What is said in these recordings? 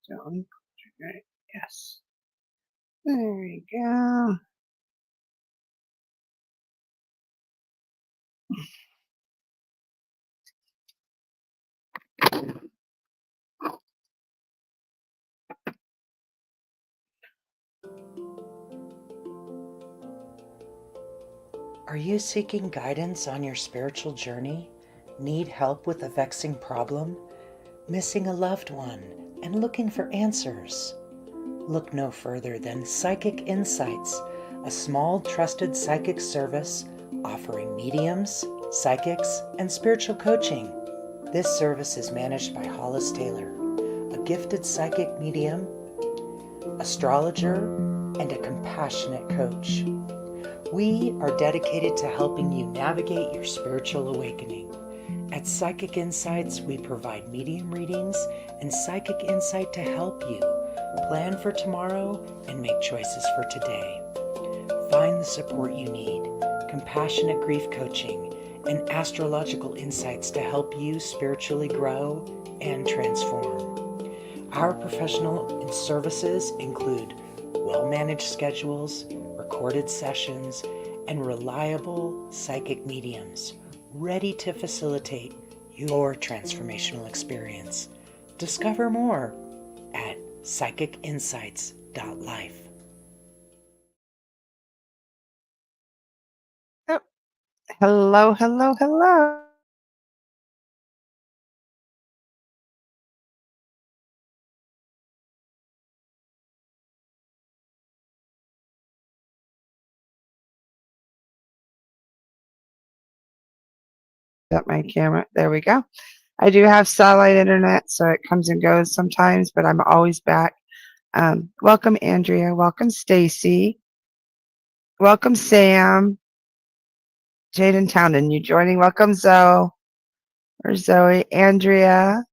Zone. Yes. There we go. Are you seeking guidance on your spiritual journey? Need help with a vexing problem? Missing a loved one and looking for answers? Look no further than Psychic Insights, a small trusted psychic service offering mediums, psychics, and spiritual coaching. This service is managed by Hollis Taylor, a gifted psychic medium, astrologer, and a compassionate coach. We are dedicated to helping you navigate your spiritual awakening. At Psychic Insights, we provide medium readings and psychic insight to help you plan for tomorrow and make choices for today. Find the support you need, compassionate grief coaching, and astrological insights to help you spiritually grow and transform. Our professional services include well-managed schedules, recorded sessions, and reliable psychic mediums ready to facilitate your transformational experience. Discover more at psychicinsights.life. Oh, hello, hello, hello. Got my camera. There we go. I do have satellite internet, so it comes and goes sometimes, but I'm always back. Welcome, Andrea. Welcome, Stacy. Welcome, Sam. Jaden Townsend, you joining? Welcome, Zoe. Or Zoe. Andrea.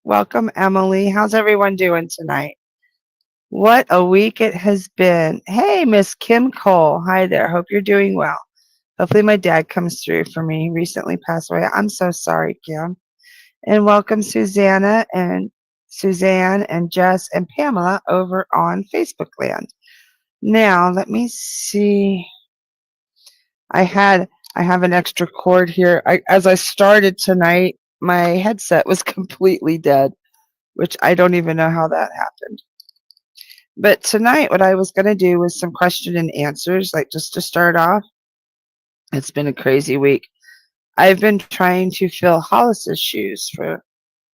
Welcome, Emily. How's everyone doing tonight? What a week it has been. Hey, Miss Kim Cole. Hi there. Hope you're doing well. Hopefully my dad comes through for me. He recently passed away. I'm so sorry, Kim. And welcome Susanna and Suzanne and Jess and Pamela over on Facebook land. Now, let me see. I have an extra cord here. As I started tonight, my headset was completely dead, which I don't even know how that happened. But tonight, what I was going to do was some question and answers, like just to start off. It's been a crazy week. I've been trying to fill Hollis's shoes for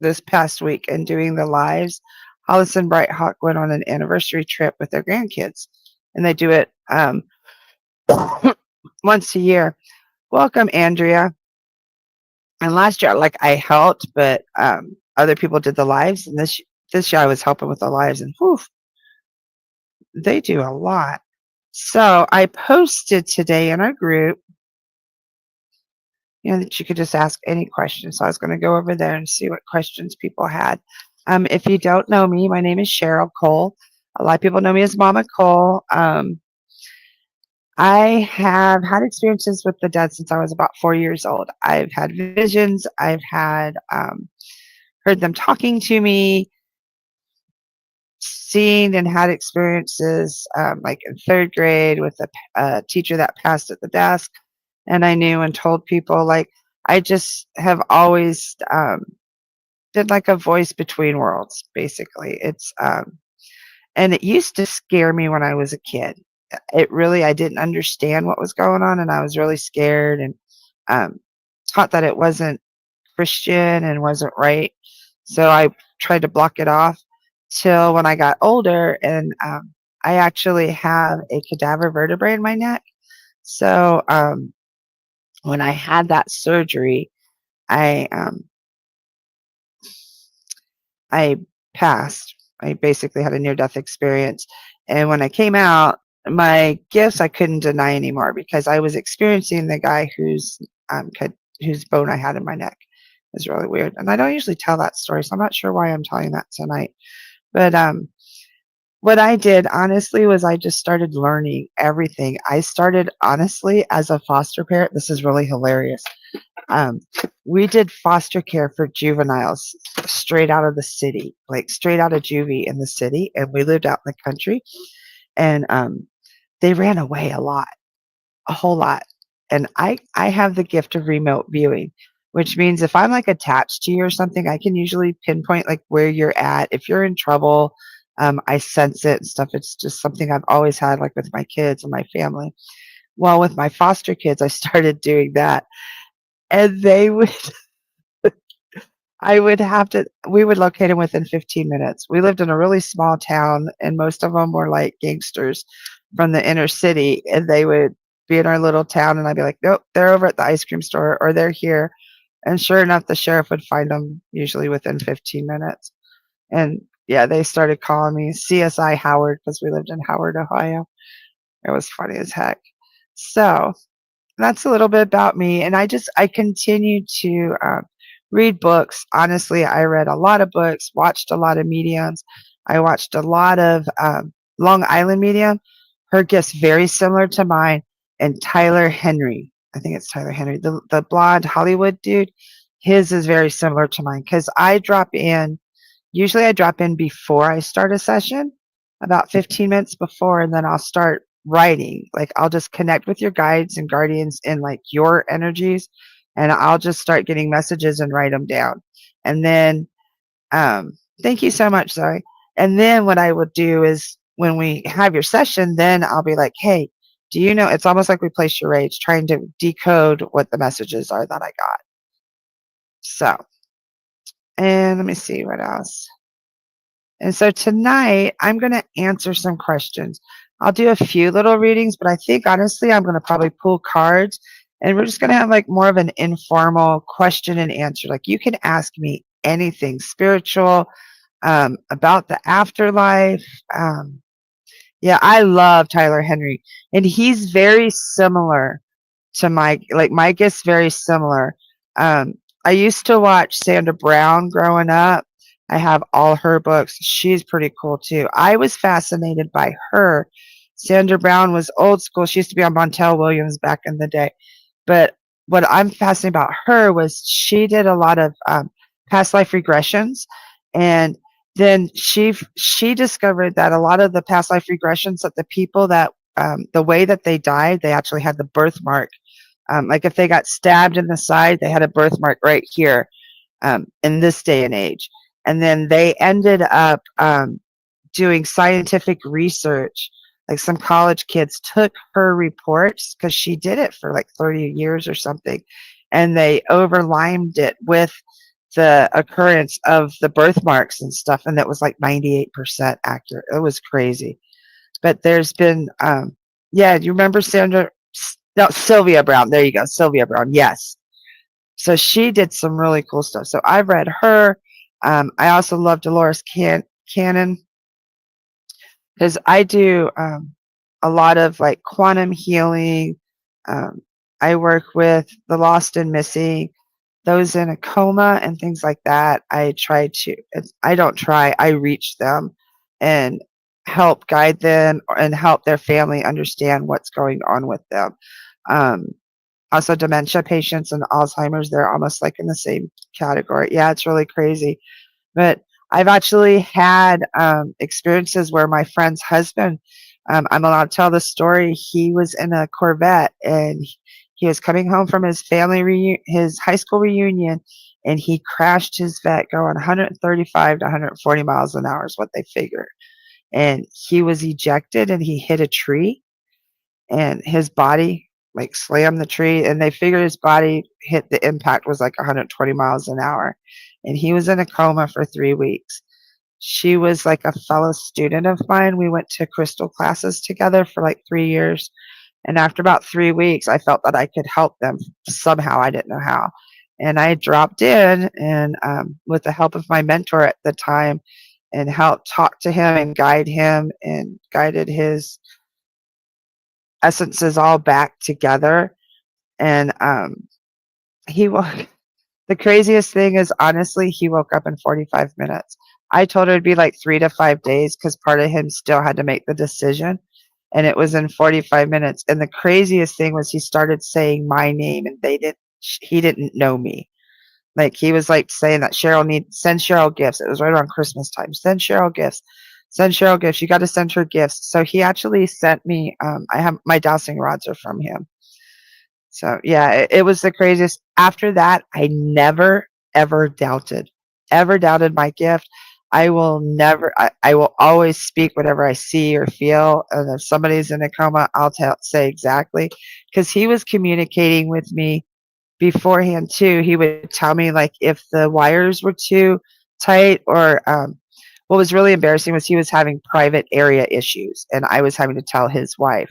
this past week and doing the lives. Hollis and Bright Hawk went on an anniversary trip with their grandkids, and they do it once a year. Welcome, Andrea. And last year, like I helped, but other people did the lives, and this year I was helping with the lives, and whew, they do a lot. So I posted today in our group, that you could just ask any question. So I was going to go over there and see what questions people had. If you don't know me, my name is Cheryl Cole. A lot of people know me as Mama Cole. I have had experiences with the dead since I was about 4 years old. I've had visions. I've had heard them talking to me, seen and had experiences like in third grade with a teacher that passed at the desk. And I knew and told people, like, I just have always been like a voice between worlds, basically. And it used to scare me when I was a kid. I didn't understand what was going on, and I was really scared and taught that it wasn't Christian and wasn't right. So I tried to block it off till when I got older, and I actually have a cadaver vertebrae in my neck. So when I had that surgery, I I passed. I basically had a near-death experience, and when I came out, my gifts I couldn't deny anymore because I was experiencing the guy whose bone I had in my neck. It was really weird, and I don't usually tell that story, so I'm not sure why I'm telling that tonight. But what I did honestly was I just started learning everything. I started honestly as a foster parent. This is really hilarious. Um, we did foster care for juveniles straight out of the city, like straight out of juvie in the city, and we lived out in the country. And they ran away a whole lot. And I have the gift of remote viewing, which means if I'm like attached to you or something, I can usually pinpoint like where you're at. If you're in trouble, I sense it and stuff. It's just something I've always had, like with my kids and my family. Well, with my foster kids, I started doing that, and they would I would have to we would locate them within 15 minutes. We lived in a really small town, and most of them were like gangsters from the inner city, and they would be in our little town, and I'd be like, "Nope, they're over at the ice cream store, or they're here." And sure enough, the sheriff would find them usually within 15 minutes. And yeah, they started calling me CSI Howard because we lived in Howard, Ohio. It was funny as heck. So that's a little bit about me, and I continue to read books. Honestly, I read a lot of books, watched a lot of mediums. I watched a lot of Long Island medium. Her gift's very similar to mine, and Tyler Henry. I think it's Tyler Henry, the blonde Hollywood dude. His is very similar to mine because I drop in. Usually, I drop in before I start a session, about 15 minutes before, and then I'll start writing. Like, I'll just connect with your guides and guardians in like your energies, and I'll just start getting messages and write them down. And then, thank you so much, Zoe. And then what I would do is when we have your session, then I'll be like, hey, do you know? It's almost like we play charades, trying to decode what the messages are that I got. So, and let me see what else. And so tonight, I'm going to answer some questions. I'll do a few little readings, but I think honestly, I'm going to probably pull cards, and we're just going to have like more of an informal question and answer. Like, you can ask me anything spiritual, about the afterlife. Yeah, I love Tyler Henry, and he's very similar to my gifts very similar. Um, I used to watch Sandra Brown growing up. I have all her books. She's pretty cool too. I was fascinated by her. Sandra Brown was old school. She used to be on Montel Williams back in the day. But what I'm fascinated about her was she did a lot of past life regressions, and then she discovered that a lot of the past life regressions that the people that the way that they died, they actually had the birthmark. Like if they got stabbed in the side, they had a birthmark right here, in this day and age. And then they ended up doing scientific research. Like some college kids took her reports because she did it for like 30 years or something, and they overlimed it with the occurrence of the birthmarks and stuff, and that was like 98% accurate. It was crazy. But there's been, yeah, you remember Sandra? No, Sylvia Brown. There you go, Sylvia Brown. Yes. So she did some really cool stuff. So I've read her. I also love Dolores Cannon because I do a lot of like quantum healing. Um, I work with the lost and missing, those in a coma and things like that. I don't try, I reach them and help guide them and help their family understand what's going on with them. Um, Also, dementia patients and Alzheimer's, they're almost like in the same category. Yeah, it's really crazy. But I've actually had experiences where my friend's husband, I'm allowed to tell the story. He was in a Corvette, and he was coming home from his his high school reunion, and he crashed his vet going 135 to 140 miles an hour is what they figured. And he was ejected, and he hit a tree, and his body like slammed the tree, and they figured his body hit the impact was like 120 miles an hour, and he was in a coma for 3 weeks. She was like a fellow student of mine. We went to crystal classes together for like 3 years, and after about 3 weeks I felt that I could help them somehow. I didn't know how, and I dropped in, and with the help of my mentor at the time, and helped talk to him and guide him and guided his essences all back together. And he woke the craziest thing is honestly he woke up in 45 minutes. I told her it'd be like 3 to 5 days because part of him still had to make the decision, and it was in 45 minutes. And the craziest thing was he started saying my name, and he didn't know me. Like, he was, like, saying that send Cheryl gifts. It was right around Christmas time. Send Cheryl gifts. Send Cheryl gifts. You gotta send her gifts. So he actually sent me, I have my dowsing rods are from him. So, yeah, it was the craziest. After that, I never, ever doubted my gift. I will always speak whatever I see or feel, and if somebody's in a coma, I'll say exactly, because he was communicating with me beforehand too. He would tell me, like, if the wires were too tight, or what was really embarrassing was he was having private area issues, and I was having to tell his wife.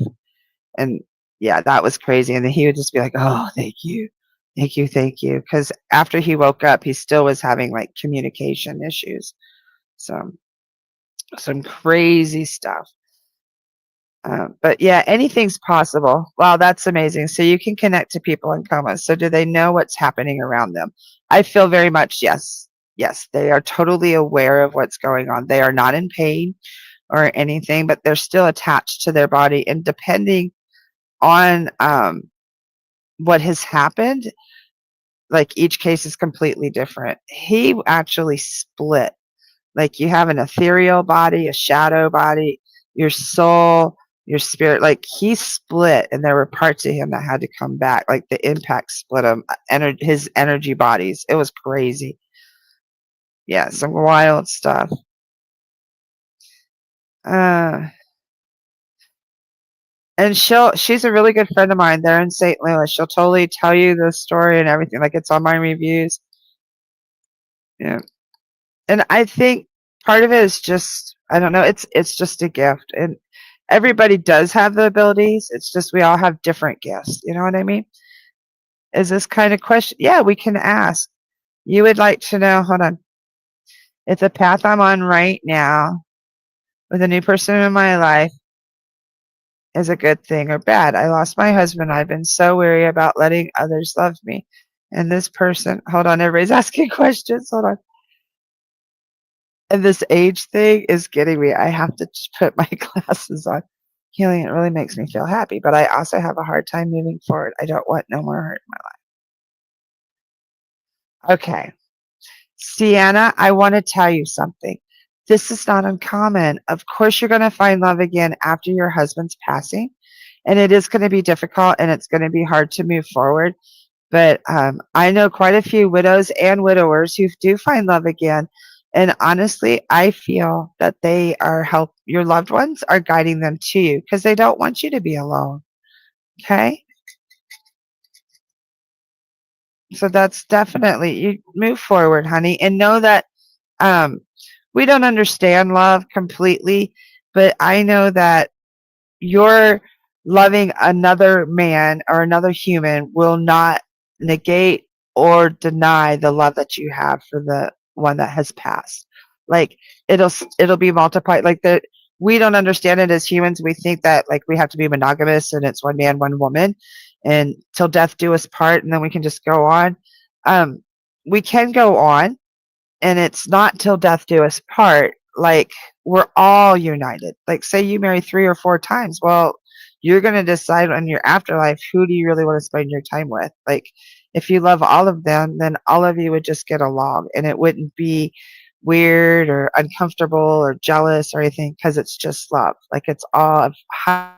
And yeah, that was crazy. And then he would just be like, "Oh, thank you. Thank you, thank you." Because after he woke up, he still was having, like, communication issues. So, some crazy stuff. But yeah, anything's possible. Wow, that's amazing. So you can connect to people in comas. So do they know what's happening around them? I feel very much yes. Yes, they are totally aware of what's going on. They are not in pain or anything, but they're still attached to their body. And depending on what has happened, like, each case is completely different. He actually split. Like, you have an ethereal body, a shadow body, your soul, your spirit. Like, he split, and there were parts of him that had to come back. Like, the impact split him, his energy bodies. It was crazy. Yeah, some wild stuff. Uh, and she's a really good friend of mine. They're in St. Louis. She'll totally tell you the story and everything. Like, it's on my reviews. Yeah. And I think part of it is just, I don't know, it's just a gift. And everybody does have the abilities. It's just we all have different gifts. You know what I mean? Is this kind of question? Yeah, we can ask. You would like to know, hold on. If the path I'm on right now with a new person in my life is a good thing or bad. I lost my husband. I've been so weary about letting others love me. And this person, hold on, everybody's asking questions. Hold on. And this age thing is getting me. I have to put my glasses on. Healing, it really makes me feel happy, but I also have a hard time moving forward. I don't want no more hurt in my life. Okay. Sienna, I want to tell you something. This is not uncommon. Of course, you're going to find love again after your husband's passing, and it is going to be difficult and it's going to be hard to move forward. But I know quite a few widows and widowers who do find love again. And honestly, I feel that your loved ones are guiding them to you because they don't want you to be alone. Okay? So that's definitely, you move forward, honey, and know that um, we don't understand love completely, but I know that your loving another man or another human will not negate or deny the love that you have for the one that has passed. Like, it'll be multiplied. Like, that we don't understand it as humans. We think that, like, we have to be monogamous and it's one man, one woman, and till death do us part, and then we can just go on. Um, we can go on, and it's not till death do us part. Like, we're all united. Like, say you marry 3 or 4 times, well, you're going to decide on your afterlife, who do you really want to spend your time with. Like, if you love all of them, then all of you would just get along, and it wouldn't be weird or uncomfortable or jealous or anything, because it's just love. Like, it's all of how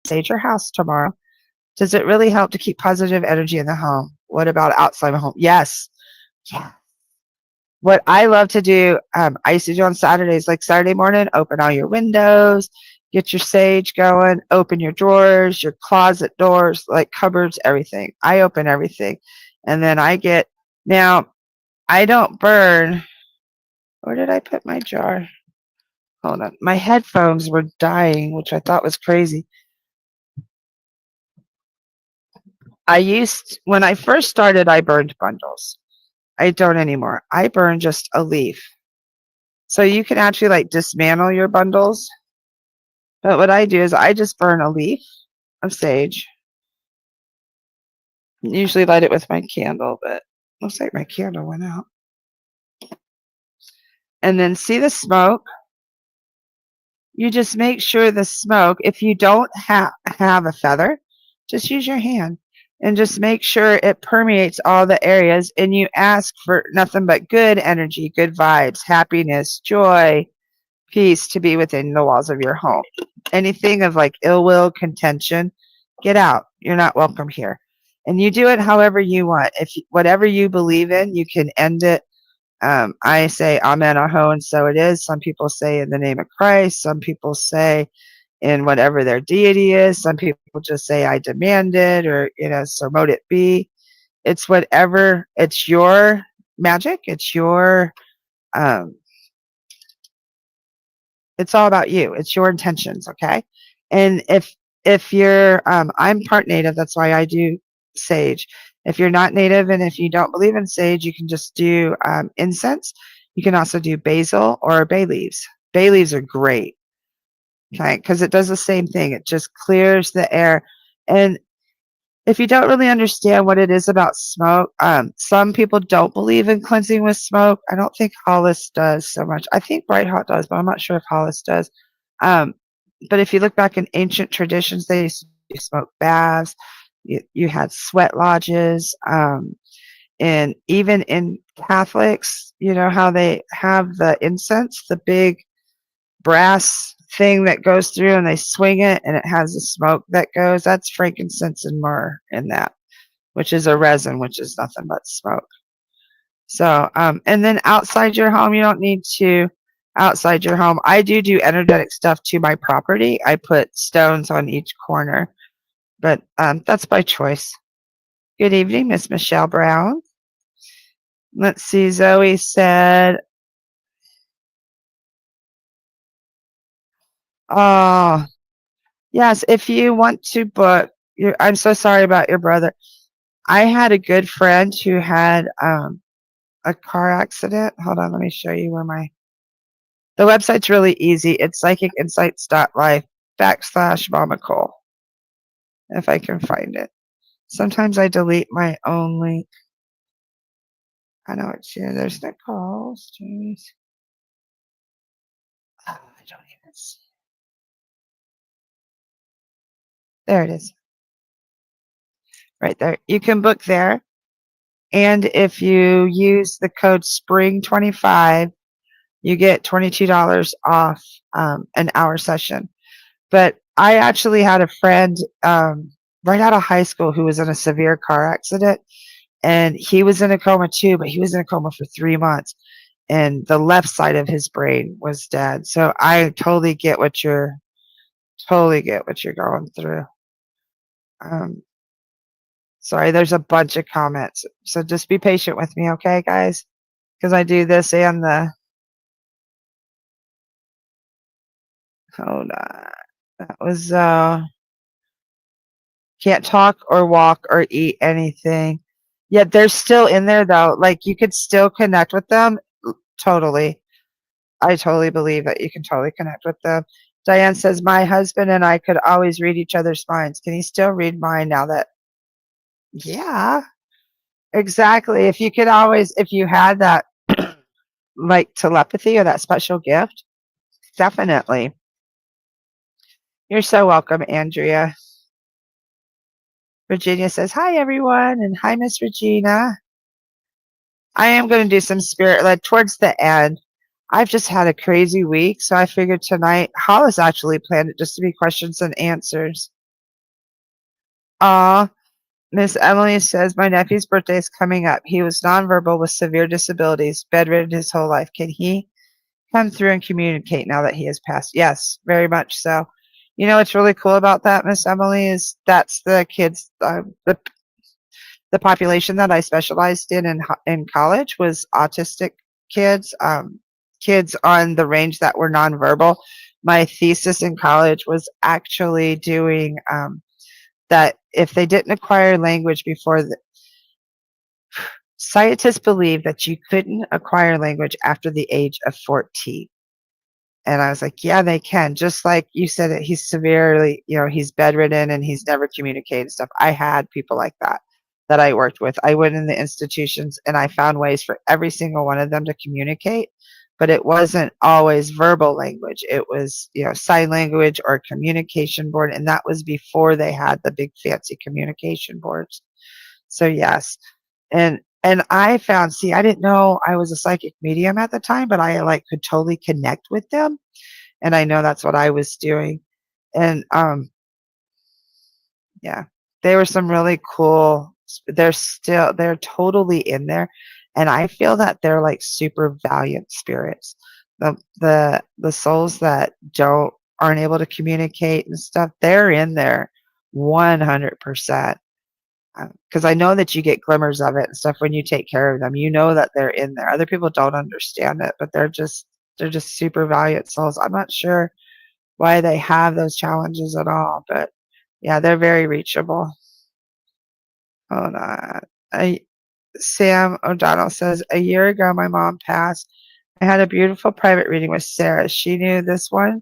sage your house tomorrow. Does it really help to keep positive energy in the home? What about outside the home? Yes. Yeah. What I love to do, I used to do on Saturdays, like Saturday morning, open all your windows, get your sage going, open your drawers, your closet doors, like cupboards, everything. I open everything. And then now I don't burn. Where did I put my jar? Hold on. My headphones were dying, which I thought was crazy. When I first started, I burned bundles. I don't anymore. I burn just a leaf. So you can actually, like, dismantle your bundles. But what I do is I just burn a leaf of sage. Usually light it with my candle, but looks like my candle went out. And then see the smoke? you just make sure the smoke, if you don't have a feather, just use your hand and just make sure it permeates all the areas, and you ask for nothing but good energy, good vibes, happiness, joy, peace to be within the walls of your home. Anything of like ill will, contention, get out. You're not welcome here. And you do it however you want. Whatever you believe in, you can end it. I say amen, aho, and so it is. Some people say in the name of Christ. Some people say in whatever their deity is. Some people just say I demand it, or so mote it be. It's whatever. It's your magic. It's your it's all about you. It's your intentions, okay? And if you're I'm part native, that's why I do sage. If you're not native and if you don't believe in sage, you can just do incense. You can also do basil or bay leaves. Bay leaves are great, okay, because it does the same thing. It just clears the air. And if you don't really understand what it is about smoke, some people don't believe in cleansing with smoke. I don't think Hollis does so much. I think Bright Hot does, but I'm not sure if Hollis does. Um, but if you look back in ancient traditions, they used to do smoke baths. You had sweat lodges. And even in Catholics, you know how they have the incense, the big brass thing that goes through, and they swing it and it has the smoke that goes. That's frankincense and myrrh in that, which is a resin, which is nothing but smoke. So and then outside your home, you don't need to outside your home. I do energetic stuff to my property. I put stones on each corner, but that's by choice. Good evening, Miss Michelle Brown. Let's see, Zoe said, oh, yes, if you want to book, I'm so sorry about your brother. I had a good friend who had a car accident. Hold on, let me show you where the website's really easy. It's psychicinsights.life/Mama Cole, if I can find it. Sometimes I delete my own link. I know it's here. There's Nicole. Jeez. Oh, I don't even see. There it is. Right there. You can book there. And if you use the code SPRING25, you get $22 off an hour session. But I actually had a friend right out of high school who was in a severe car accident, and he was in a coma too, but he was in a coma for 3 months, and the left side of his brain was dead. So I totally get what you're going through. Sorry, there's a bunch of comments, so just be patient with me, okay, guys? Because I do this and hold on. That was can't talk or walk or eat anything. Yet they're still in there though. Like you could still connect with them. Totally. I totally believe that you can totally connect with them. Diane says, my husband and I could always read each other's minds. Can he still read mine now that? Yeah, exactly. If you had that like telepathy or that special gift, definitely. You're so welcome, Andrea. Virginia says, hi, everyone. And hi, Miss Regina. I am going to do some spirit led towards the end. I've just had a crazy week, so I figured tonight, Hollis actually planned it just to be questions and answers. Miss Emily says, my nephew's birthday is coming up. He was nonverbal with severe disabilities, bedridden his whole life. Can he come through and communicate now that he has passed? Yes, very much so. You know what's really cool about that, Miss Emily, is that's the kids, the population that I specialized in college was autistic kids, kids on the range that were nonverbal. My thesis in college was actually doing that if they didn't acquire language before scientists believe that you couldn't acquire language after the age of 14. And I was like, yeah, they can. Just like you said, that he's severely, he's bedridden and he's never communicated stuff. I had people like that I worked with. I went in the institutions and I found ways for every single one of them to communicate. but it wasn't always verbal language. It was, sign language or communication board. And that was before they had the big fancy communication boards. So yes. And I found, see, I didn't know I was a psychic medium at the time, but I like could totally connect with them. And I know that's what I was doing. And yeah, they were some really cool. They're totally in there. And I feel that they're like super valiant spirits. The souls that aren't able to communicate and stuff, they're in there 100%. Because I know that you get glimmers of it and stuff when you take care of them. You know that they're in there. Other people don't understand it, but they're just super valiant souls. I'm not sure why they have those challenges at all, but yeah, they're very reachable. Hold on. Sam O'Donnell says, a year ago, my mom passed. I had a beautiful private reading with Sarah. She knew this one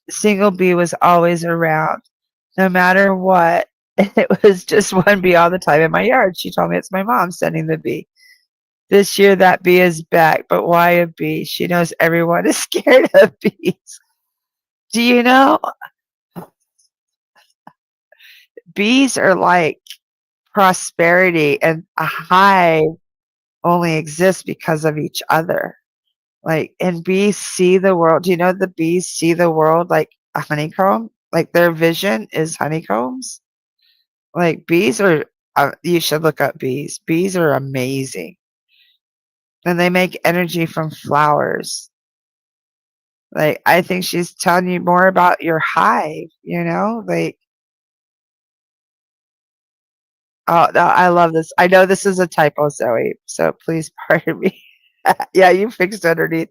single bee was always around, no matter what. It was just one bee all the time in my yard. She told me it's my mom sending the bee. This year, that bee is back, but why a bee? She knows everyone is scared of bees. Do you know? Bees are like prosperity, and a hive only exists because of each other. Like, and bees see the world. Do you know the bees see the world like a honeycomb? Like their vision is honeycombs. Like bees are, you should look up bees. Bees are amazing. And they make energy from flowers. Like, I think she's telling you more about your hive, like, oh, no, I love this. I know this is a typo, Zoe, so please pardon me. Yeah, you fixed underneath.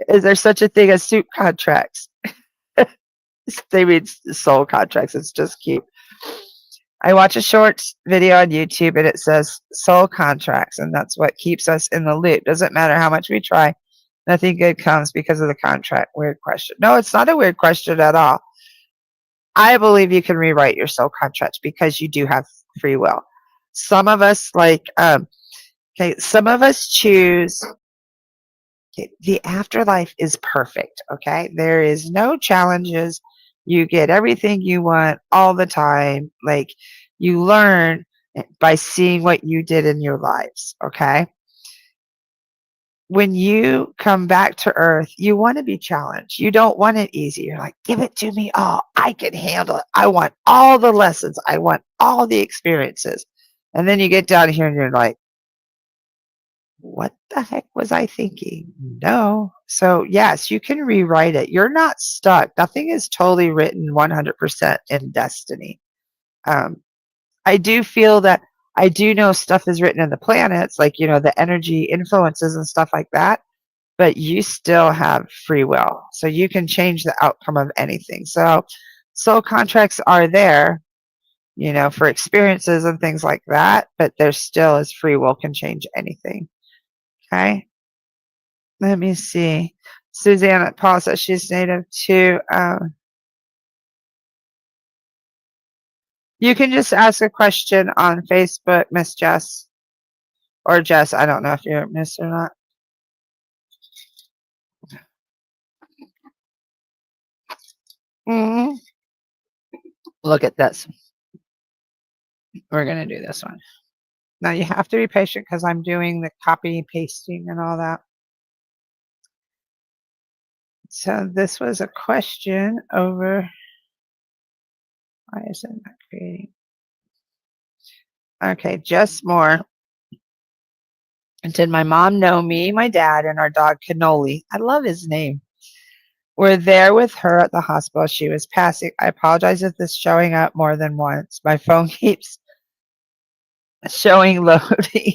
Is there such a thing as soup contracts? They mean soul contracts. It's just cute. I watch a short video on YouTube and it says soul contracts, and that's what keeps us in the loop. Doesn't matter how much we try, nothing good comes because of the contract. Weird question. No, it's not a weird question at all. I believe you can rewrite your soul contract because you do have free will. Some of us some of us choose. Okay, the afterlife is perfect. Okay, there is no challenges. You get everything you want all the time. Like, you learn by seeing what you did in your lives. Okay, when you come back to earth, you want to be challenged. You don't want it easy. You're like, give it to me all. I can handle it. I want all the lessons. I want all the experiences. And then you get down here and you're like, what the heck was I thinking? No. So yes, you can rewrite it. You're not stuck. Nothing is totally written 100% in destiny. I do feel that I do know stuff is written in the planets, like, the energy influences and stuff like that, but you still have free will. So you can change the outcome of anything. So soul contracts are there, for experiences and things like that, but there still is free will can change anything. Okay. Let me see. Susanna Paul says she's native to. You can just ask a question on Facebook, Miss Jess. Or Jess, I don't know if you're Miss or not. Mm-hmm. Look at this. We're going to do this one. Now you have to be patient because I'm doing the copy, pasting, and all that. So this was a question over. Why is it not creating? Okay, Jess Moore. Did my mom know me, my dad, and our dog Cannoli? I love his name. We're there with her at the hospital. She was passing. I apologize if this is showing up more than once. My phone keeps showing loading.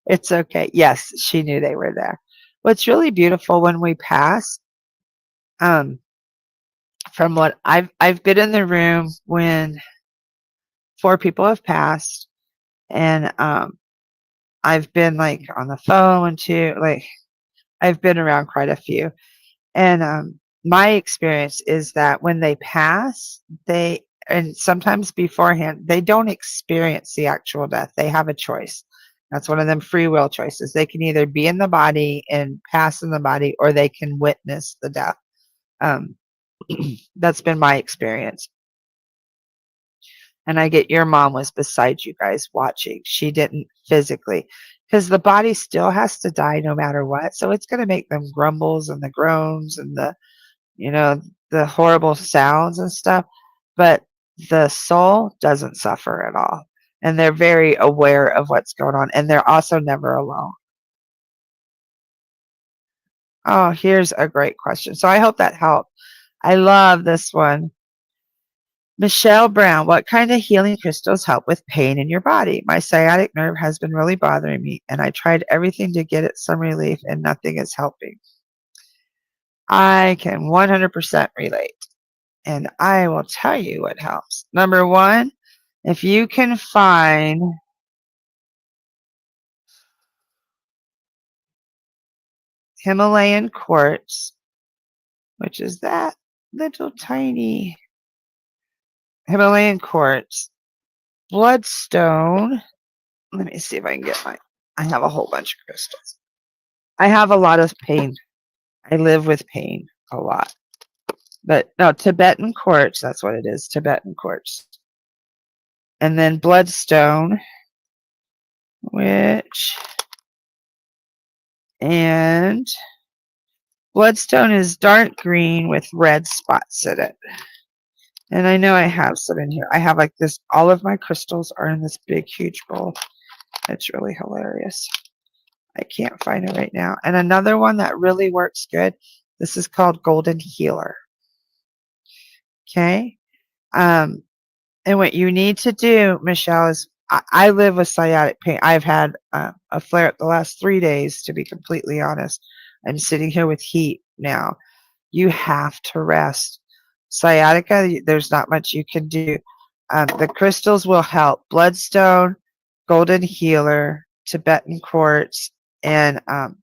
It's okay. Yes, she knew they were there. What's really beautiful when we pass, from what I've been in the room when 4 people have passed, and I've been like on the phone too. Like, I've been around quite a few, and my experience is that when they pass, and sometimes beforehand, they don't experience the actual death. They have a choice. That's one of them free will choices. They can either be in the body and pass in the body, or they can witness the death. Um, that's been my experience. And I get your mom was beside you guys watching. She didn't physically, because the body still has to die no matter what. So it's going to make them grumbles and the groans and the horrible sounds and stuff. But the soul doesn't suffer at all. And they're very aware of what's going on. And they're also never alone. Oh, here's a great question. So I hope that helped. I love this one. Michelle Brown, what kind of healing crystals help with pain in your body? My sciatic nerve has been really bothering me, and I tried everything to get it some relief, and nothing is helping. I can 100% relate, and I will tell you what helps. Number one, if you can find Himalayan quartz, which is that little tiny Himalayan quartz, bloodstone. Let me see if I can get I have a whole bunch of crystals. I have a lot of pain. I live with pain a lot. But no, Tibetan quartz, that's what it is, Tibetan quartz. And then bloodstone, and bloodstone is dark green with red spots in it. And I know I have some in here. I have like this, all of my crystals are in this big, huge bowl. It's really hilarious. I can't find it right now. And another one that really works good, this is called Golden Healer. Okay? And what you need to do, Michelle, is I live with sciatic pain. I've had a flare-up the last 3 days, to be completely honest. I'm sitting here with heat now. You have to rest. Sciatica, there's not much you can do. The crystals will help. Bloodstone, Golden Healer, Tibetan quartz, and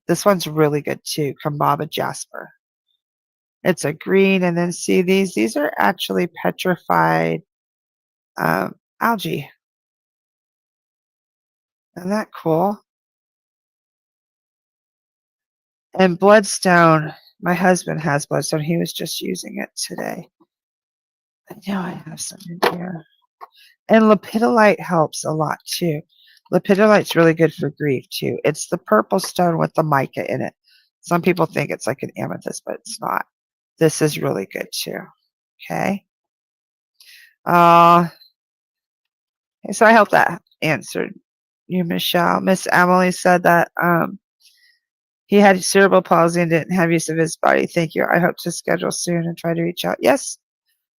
this one's really good too, Kambaba Jasper. It's a green, and then see these are actually petrified algae. Isn't that cool? And bloodstone, my husband has bloodstone. He was just using it today. I know I have some in here. And lepidolite helps a lot too. Lepidolite's really good for grief too. It's the purple stone with the mica in it. Some people think it's like an amethyst, but it's not. This is really good too. Okay. So I hope that answered you, Michelle. Miss Emily said that he had cerebral palsy and didn't have use of his body. Thank you. I hope to schedule soon and try to reach out. Yes,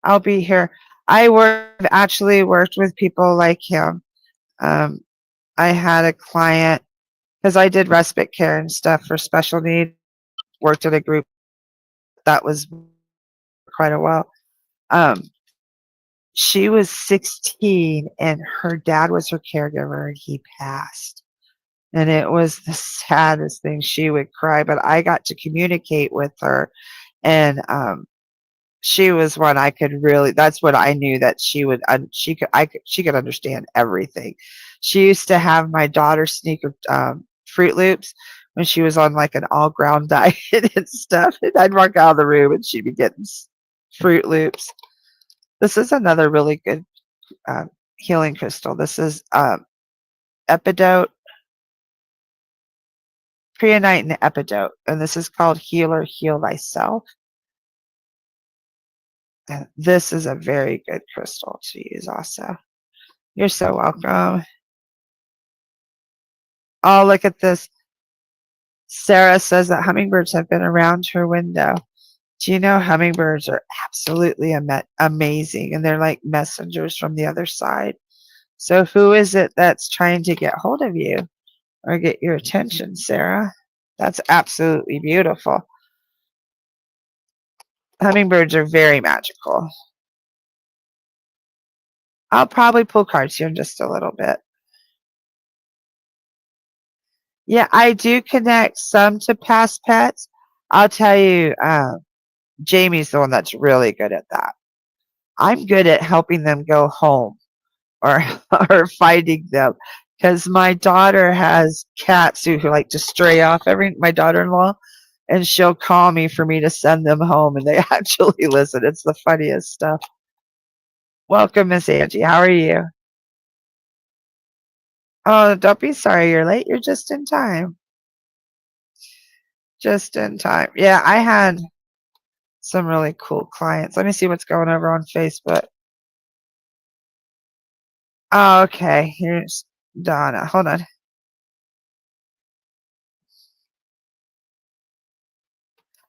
I'll be here. I've actually worked with people like him. I had a client, because I did respite care and stuff for special need, worked at a group that was quite a while. She was 16 and her dad was her caregiver and he passed. And it was the saddest thing. She would cry, but I got to communicate with her, and she was one I could really, that's what I knew that she would, she could understand everything. She used to have my daughter sneak Fruit Loops when she was on like an all ground diet and stuff. And I'd walk out of the room and she'd be getting Fruit Loops. This is another really good healing crystal. This is Epidote, Preonite and Epidote. And this is called Healer, Heal Thyself. And this is a very good crystal to use also. You're so welcome. Oh, look at this. Sarah says that hummingbirds have been around her window. Do you know hummingbirds are absolutely amazing, and they're like messengers from the other side. So who is it that's trying to get hold of you or get your attention, Sarah? That's absolutely beautiful. Hummingbirds are very magical. I'll probably pull cards here in just a little bit. Yeah, I do connect some to past pets. I'll tell you, Jamie's the one that's really good at that. I'm good at helping them go home or or finding them, because my daughter has cats who like to stray off my daughter-in-law, and she'll call me for me to send them home, and they actually listen. It's the funniest stuff. Welcome, Miss Angie. How are you? Oh, don't be sorry you're late. You're just in time. Just in time. Yeah, I had some really cool clients. Let me see what's going over on Facebook. Oh, okay. Here's Donna. Hold on.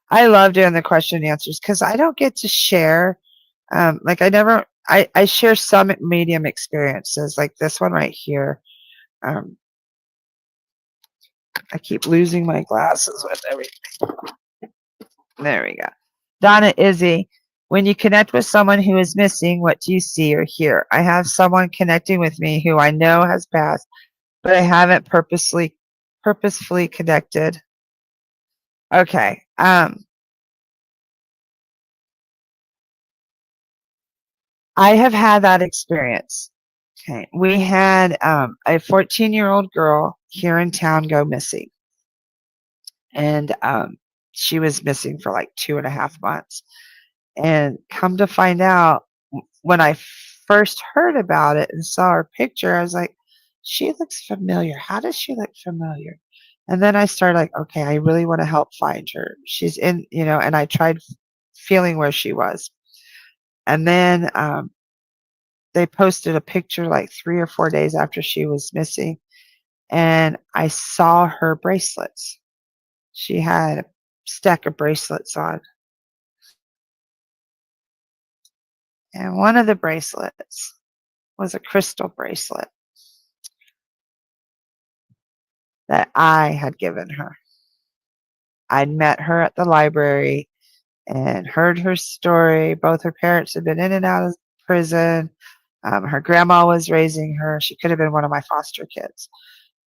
I love doing the question and answers because I don't get to share. Like I share some medium experiences like this one right here. Um, I keep losing my glasses with everything. There we go. Donna Izzy, when you connect with someone who is missing, what do you see or hear? I have someone connecting with me who I know has passed, but I haven't purposefully connected. Okay. I have had that experience. Okay. We had a 14-year-old girl here in town go missing. And she was missing for like 2.5 months. And come to find out, when I first heard about it and saw her picture, I was like, she looks familiar. How does she look familiar? And then I started like, okay, I really want to help find her. She's in, and I tried feeling where she was. And then they posted a picture like 3 or 4 days after she was missing, and I saw her bracelets. She had a stack of bracelets on, and one of the bracelets was a crystal bracelet that I had given her. I'd met her at the library and heard her story. Both her parents had been in and out of prison. Her grandma was raising her. She could have been one of my foster kids.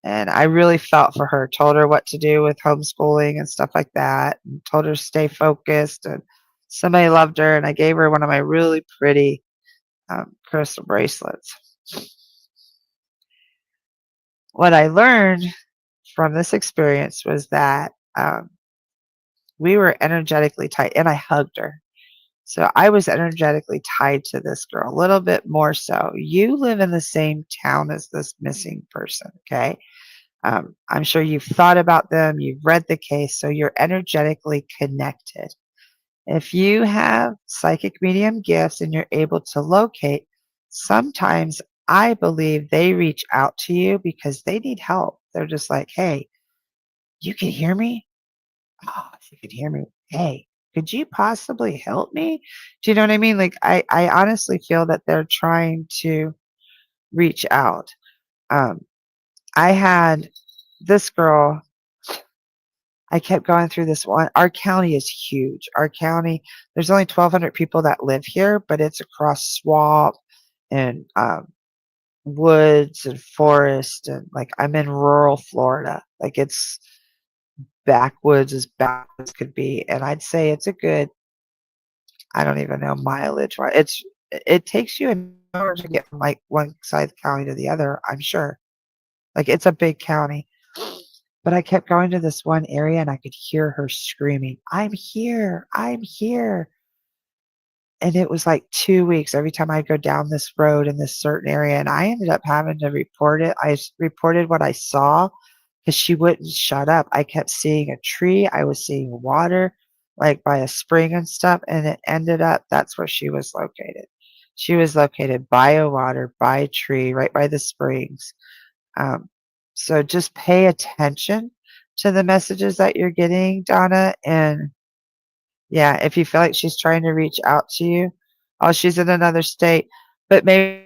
And I really felt for her, told her what to do with homeschooling and stuff like that, and told her to stay focused. And somebody loved her, and I gave her one of my really pretty crystal bracelets. What I learned from this experience was that we were energetically tied, and I hugged her. So I was energetically tied to this girl a little bit more so. You live in the same town as this missing person, okay? I'm sure you've thought about them, you've read the case, so you're energetically connected. If you have psychic medium gifts and you're able to locate, sometimes I believe they reach out to you because they need help. They're just like, hey, you can hear me? Oh, she could hear me. Hey, could you possibly help me? Do you know what I mean? Like, I honestly feel that they're trying to reach out. Um, I had this girl, I kept going through this one. Our county is huge. Our county, there's only 1,200 people that live here, but it's across swamp and woods and forest. And like, I'm in rural Florida. Like, it's backwoods as backwoods could be. And I'd say it's a good, I don't even know mileage. It takes you an hour to get from like one side of the county to the other, I'm sure. Like, it's a big county. But I kept going to this one area and I could hear her screaming, I'm here, I'm here. And it was like 2 weeks every time I'd go down this road in this certain area. And I ended up having to report it. Reported what I saw because she wouldn't shut up. I kept seeing a tree. I was seeing water, like by a spring and stuff. And it ended up, that's where she was located. She was located by a water, by a tree, right by the springs. Um, so just pay attention to the messages that you're getting, Donna. And yeah, if you feel like she's trying to reach out to you, oh, she's in another state, but maybe,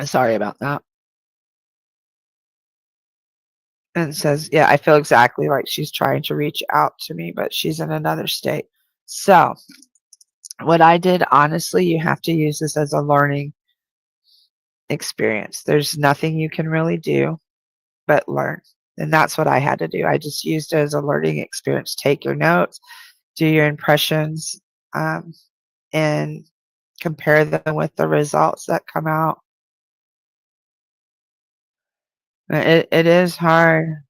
sorry about that. And it says, yeah, I feel exactly like she's trying to reach out to me, but she's in another state. So what I did, honestly, you have to use this as a learning experience. There's nothing you can really do but learn. And that's what I had to do. I just used it as a learning experience. Take your notes, do your impressions, um, and compare them with the results that come out. It is hard.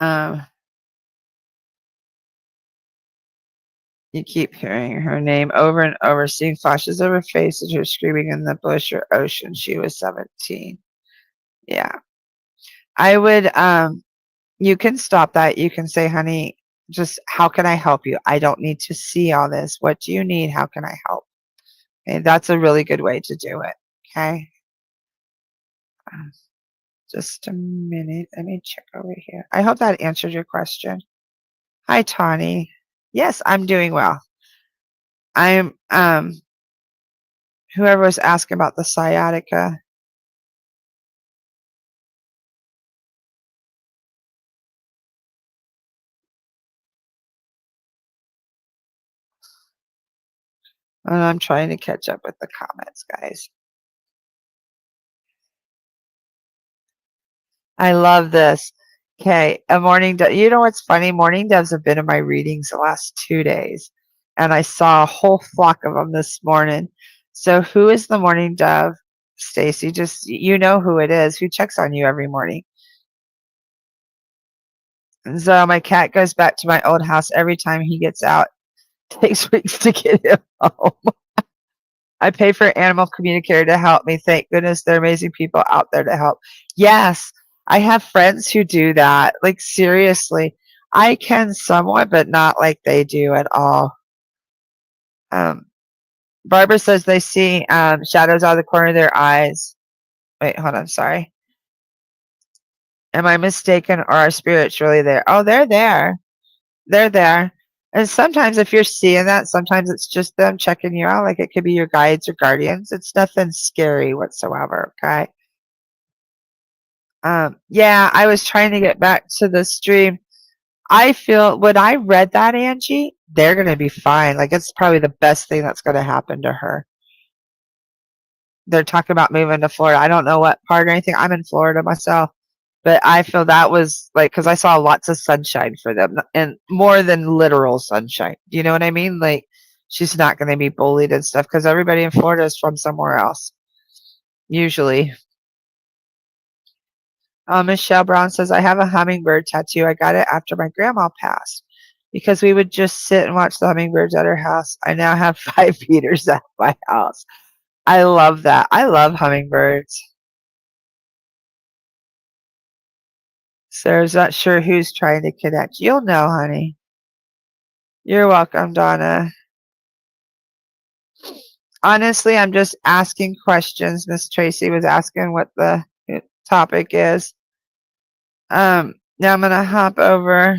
Um, you keep hearing her name over and over, seeing flashes of her face as her screaming in the bush or ocean. She was 17. Yeah. I would, you can stop that. You can say, honey, just how can I help you? I don't need to see all this. What do you need? How can I help? And that's a really good way to do it. Okay. Uh, Just a minute. Let me check over here. I hope that answered your question. Hi, Tawny. Yes, I'm doing well. I'm whoever was asking about the sciatica. And I'm trying to catch up with the comments, guys. I love this. Okay, a morning dove. You know what's funny? Morning doves have been in my readings the last 2 days, and I saw a whole flock of them this morning. So, who is the morning dove, Stacy? Just you know who it is. Who checks on you every morning? And so, my cat goes back to my old house every time he gets out. Takes weeks to get him home. I pay for an animal communicator to help me. Thank goodness there are amazing people out there to help. Yes, I have friends who do that. Like, seriously, I can somewhat, but not like they do at all. Um, Barbara says they see shadows out of the corner of their eyes. Wait, hold on. Sorry. Am I mistaken, or are spirits really there? Oh, they're there. They're there. And sometimes if you're seeing that, sometimes it's just them checking you out. Like it could be your guides or guardians. It's nothing scary whatsoever. Okay. Yeah, I was trying to get back to the stream. I feel when I read that, Angie, they're going to be fine. Like it's probably the best thing that's going to happen to her. They're talking about moving to Florida. I don't know what part or anything. I'm in Florida myself, but I feel that was like because I saw lots of sunshine for them and more than literal sunshine. Do you know what I mean? Like she's not going to be bullied and stuff because everybody in Florida is from somewhere else, usually. Michelle Brown says, I have a hummingbird tattoo. I got it after my grandma passed because we would just sit and watch the hummingbirds at her house. I now have 5 feeders at my house. I love that. I love hummingbirds. Sarah's not sure who's trying to connect. You'll know, honey. You're welcome, Donna. Honestly, I'm just asking questions. Miss Tracy was asking what the topic is. Now I'm going to hop over.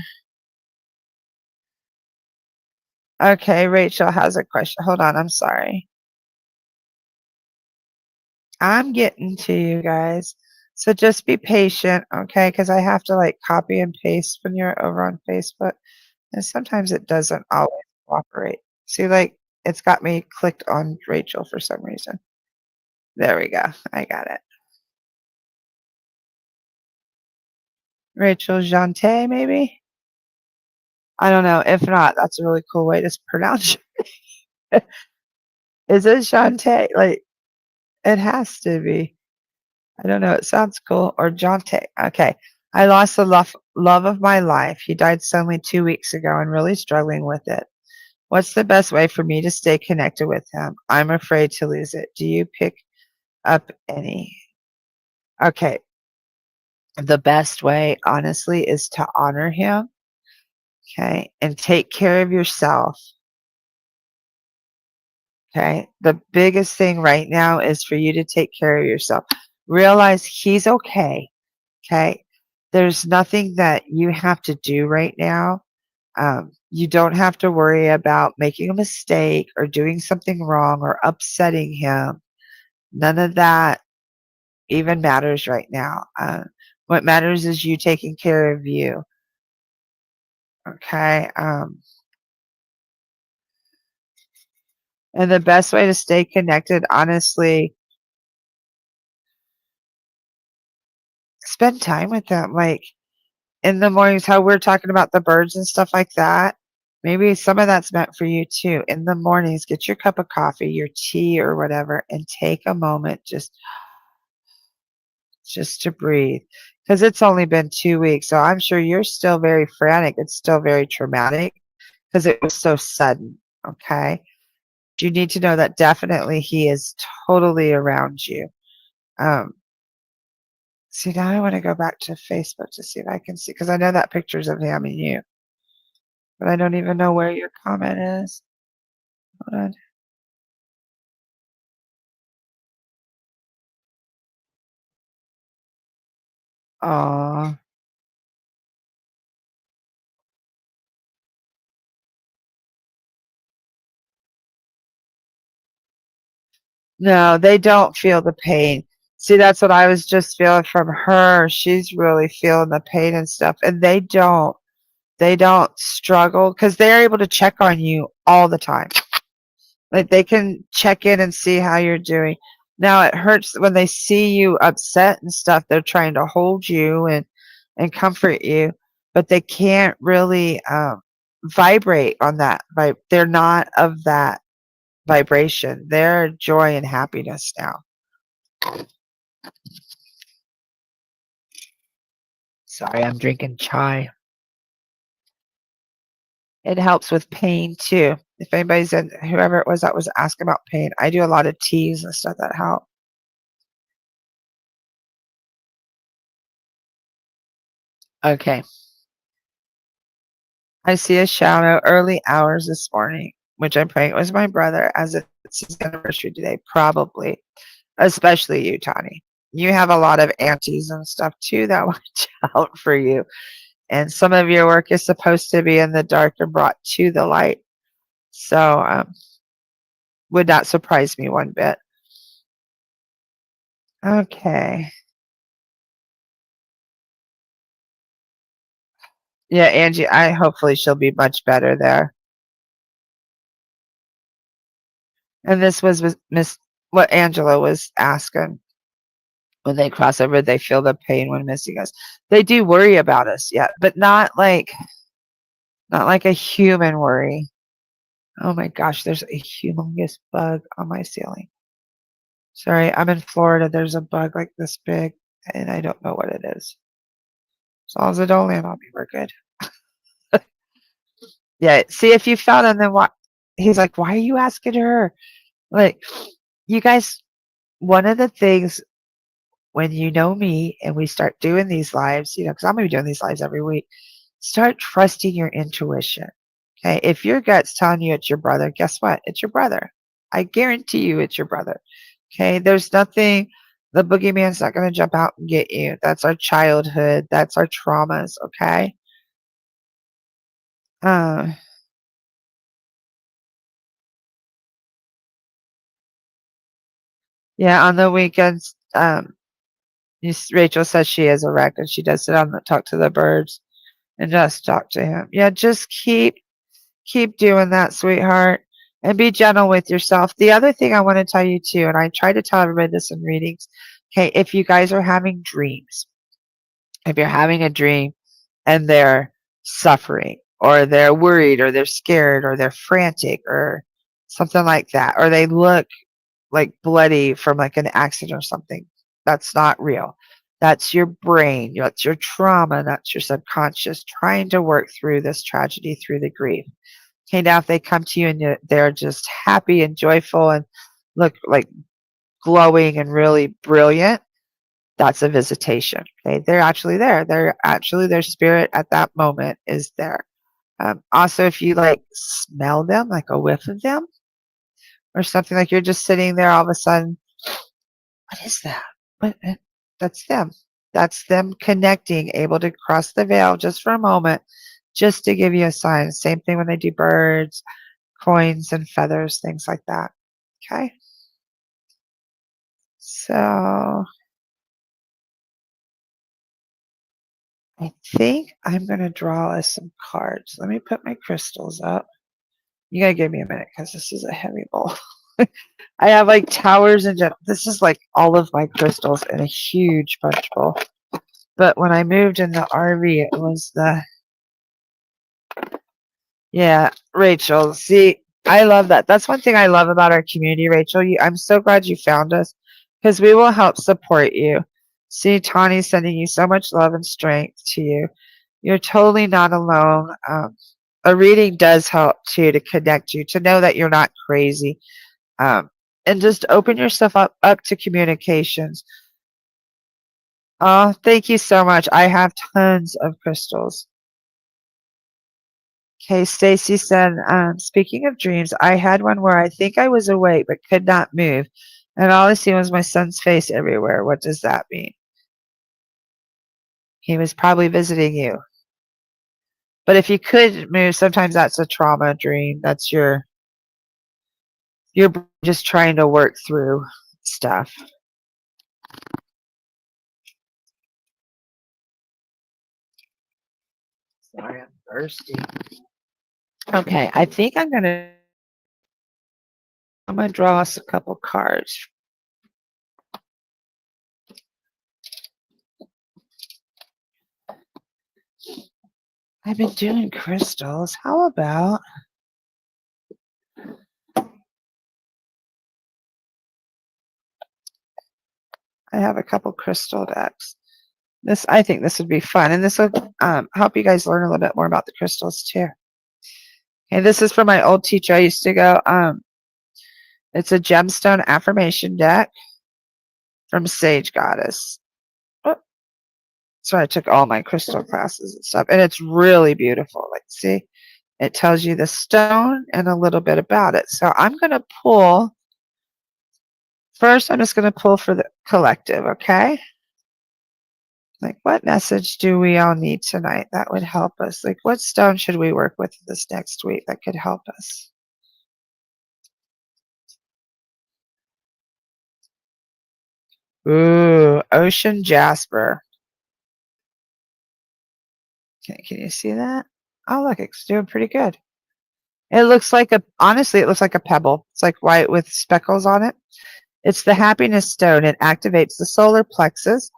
Okay, Rachel has a question. Hold on, I'm sorry. I'm getting to you guys. So just be patient, okay? Because I have to like copy and paste when you're over on Facebook. And sometimes it doesn't always cooperate. See, like it's got me clicked on Rachel for some reason. There we go. I got it. Rachel Jante, maybe? I don't know. If not, that's a really cool way to pronounce it. Is it Jante? Like, it has to be. I don't know. It sounds cool. Or Jante. Okay. I lost the love of my life. He died suddenly 2 weeks ago and really struggling with it. What's the best way for me to stay connected with him? I'm afraid to lose it. Do you pick up any? Okay. The best way, honestly, is to honor him. Okay. And take care of yourself. Okay. The biggest thing right now is for you to take care of yourself. Realize he's okay. Okay. There's nothing that you have to do right now. You don't have to worry about making a mistake or doing something wrong or upsetting him. None of that even matters right now. What matters is you taking care of you. Okay. And the best way to stay connected, honestly, spend time with them. Like in the mornings, how we're talking about the birds and stuff like that. Maybe some of that's meant for you too. In the mornings, get your cup of coffee, your tea or whatever, and take a moment just to breathe. Because it's only been 2 weeks. So I'm sure you're still very frantic. It's still very traumatic because it was so sudden. Okay. You need to know that definitely he is totally around you. Um, See, now I want to go back to Facebook to see if I can see, because I know that picture's of him and you, but I don't even know where your comment is. Hold on. Aw. No, they don't feel the pain. See, that's what I was just feeling from her. She's really feeling the pain and stuff, and they don't. They don't struggle because they're able to check on you all the time. Like they can check in and see how you're doing. Now it hurts when they see you upset and stuff. They're trying to hold you and comfort you, but they can't really vibrate on that. They're not of that vibration. They're joy and happiness now. Sorry, I'm drinking chai. It helps with pain too. If anybody's in, whoever it was that was asking about pain, I do a lot of teas and stuff that help. Okay. I see a shadow early hours this morning, which I'm praying it was my brother, as it's his anniversary today, probably, especially you, Tani. You have a lot of aunties and stuff too that watch out for you. And some of your work is supposed to be in the dark and brought to the light. So, would not surprise me one bit. Okay. Yeah, Angie, I hopefully she'll be much better there. And this was Miss what Angela was asking. When they cross over, they feel the pain when missing us. They do worry about us, yeah, but not like a human worry. Oh my gosh, there's a humongous bug on my ceiling. Sorry, I'm in Florida. There's a bug like this big, and I don't know what it is. As long as it don't land on me, we're good. Yeah, see if you found him, then what? He's like, why are you asking her? Like, you guys, one of the things when you know me and we start doing these lives, because I'm going to be doing these lives every week, start trusting your intuition. Okay. If your gut's telling you it's your brother, guess what? It's your brother. I guarantee you it's your brother. Okay. There's nothing, the boogeyman's not going to jump out and get you. That's our childhood. That's our traumas. Okay. Uh, yeah. On the weekends, Rachel says she is a wreck and she does sit on the talk to the birds and just talk to him. Yeah. Just keep doing that, sweetheart, and be gentle with yourself. The other thing I want to tell you too, and I try to tell everybody this in readings, okay, if you guys are having dreams, if you're having a dream and they're suffering or they're worried or they're scared or they're frantic or something like that, or they look like bloody from like an accident or something, that's not real. That's your brain, that's your trauma, that's your subconscious trying to work through this tragedy, through the grief. Okay, now if they come to you and they're just happy and joyful and look like glowing and really brilliant, that's a visitation. Okay, they're actually there. They're actually their spirit at that moment is there. Also, if you like smell them, like a whiff of them, or something like you're just sitting there, all of a sudden, what is that? What? That's them. That's them connecting, able to cross the veil just for a moment, just to give you a sign. Same thing when they do birds, coins and feathers, things like that. Okay. So I think I'm going to draw us some cards. Let me put my crystals up. You gotta give me a minute because this is a heavy bowl. I have like towers and this is like all of my crystals in a huge punch bowl. But when I moved in the RV, it was yeah, Rachel. See, I love that. That's one thing I love about our community, Rachel. I'm so glad you found us because we will help support you. See, Tawny's sending you so much love and strength to you. You're totally not alone. A reading does help too to connect you, to know that you're not crazy, and just open yourself up to communications. Oh, thank you so much. I have tons of crystals. Okay, Stacy said, speaking of dreams, I had one where I think I was awake but could not move, and all I see was my son's face everywhere. What does that mean? He was probably visiting you. But if you could move, sometimes that's a trauma dream. That's your brain just trying to work through stuff. Sorry, I'm thirsty. Okay, I think I'm gonna draw us a couple cards. I've been doing crystals. How about I have a couple crystal decks. I think this would be fun, and this will help you guys learn a little bit more about the crystals too. Okay, this is from my old teacher. I used to go. It's a gemstone affirmation deck from Sage Goddess. Oh, so I took all my crystal classes and stuff, and it's really beautiful. Like, see, it tells you the stone and a little bit about it. So I'm going to pull. First, I'm just going to pull for the collective, okay? Like, what message do we all need tonight that would help us? Like, what stone should we work with this next week that could help us? Ooh, ocean jasper. Can you see that? Oh, look, it's doing pretty good. It looks like honestly, it looks like a pebble. It's like white with speckles on it. It's the happiness stone. It activates the solar plexus,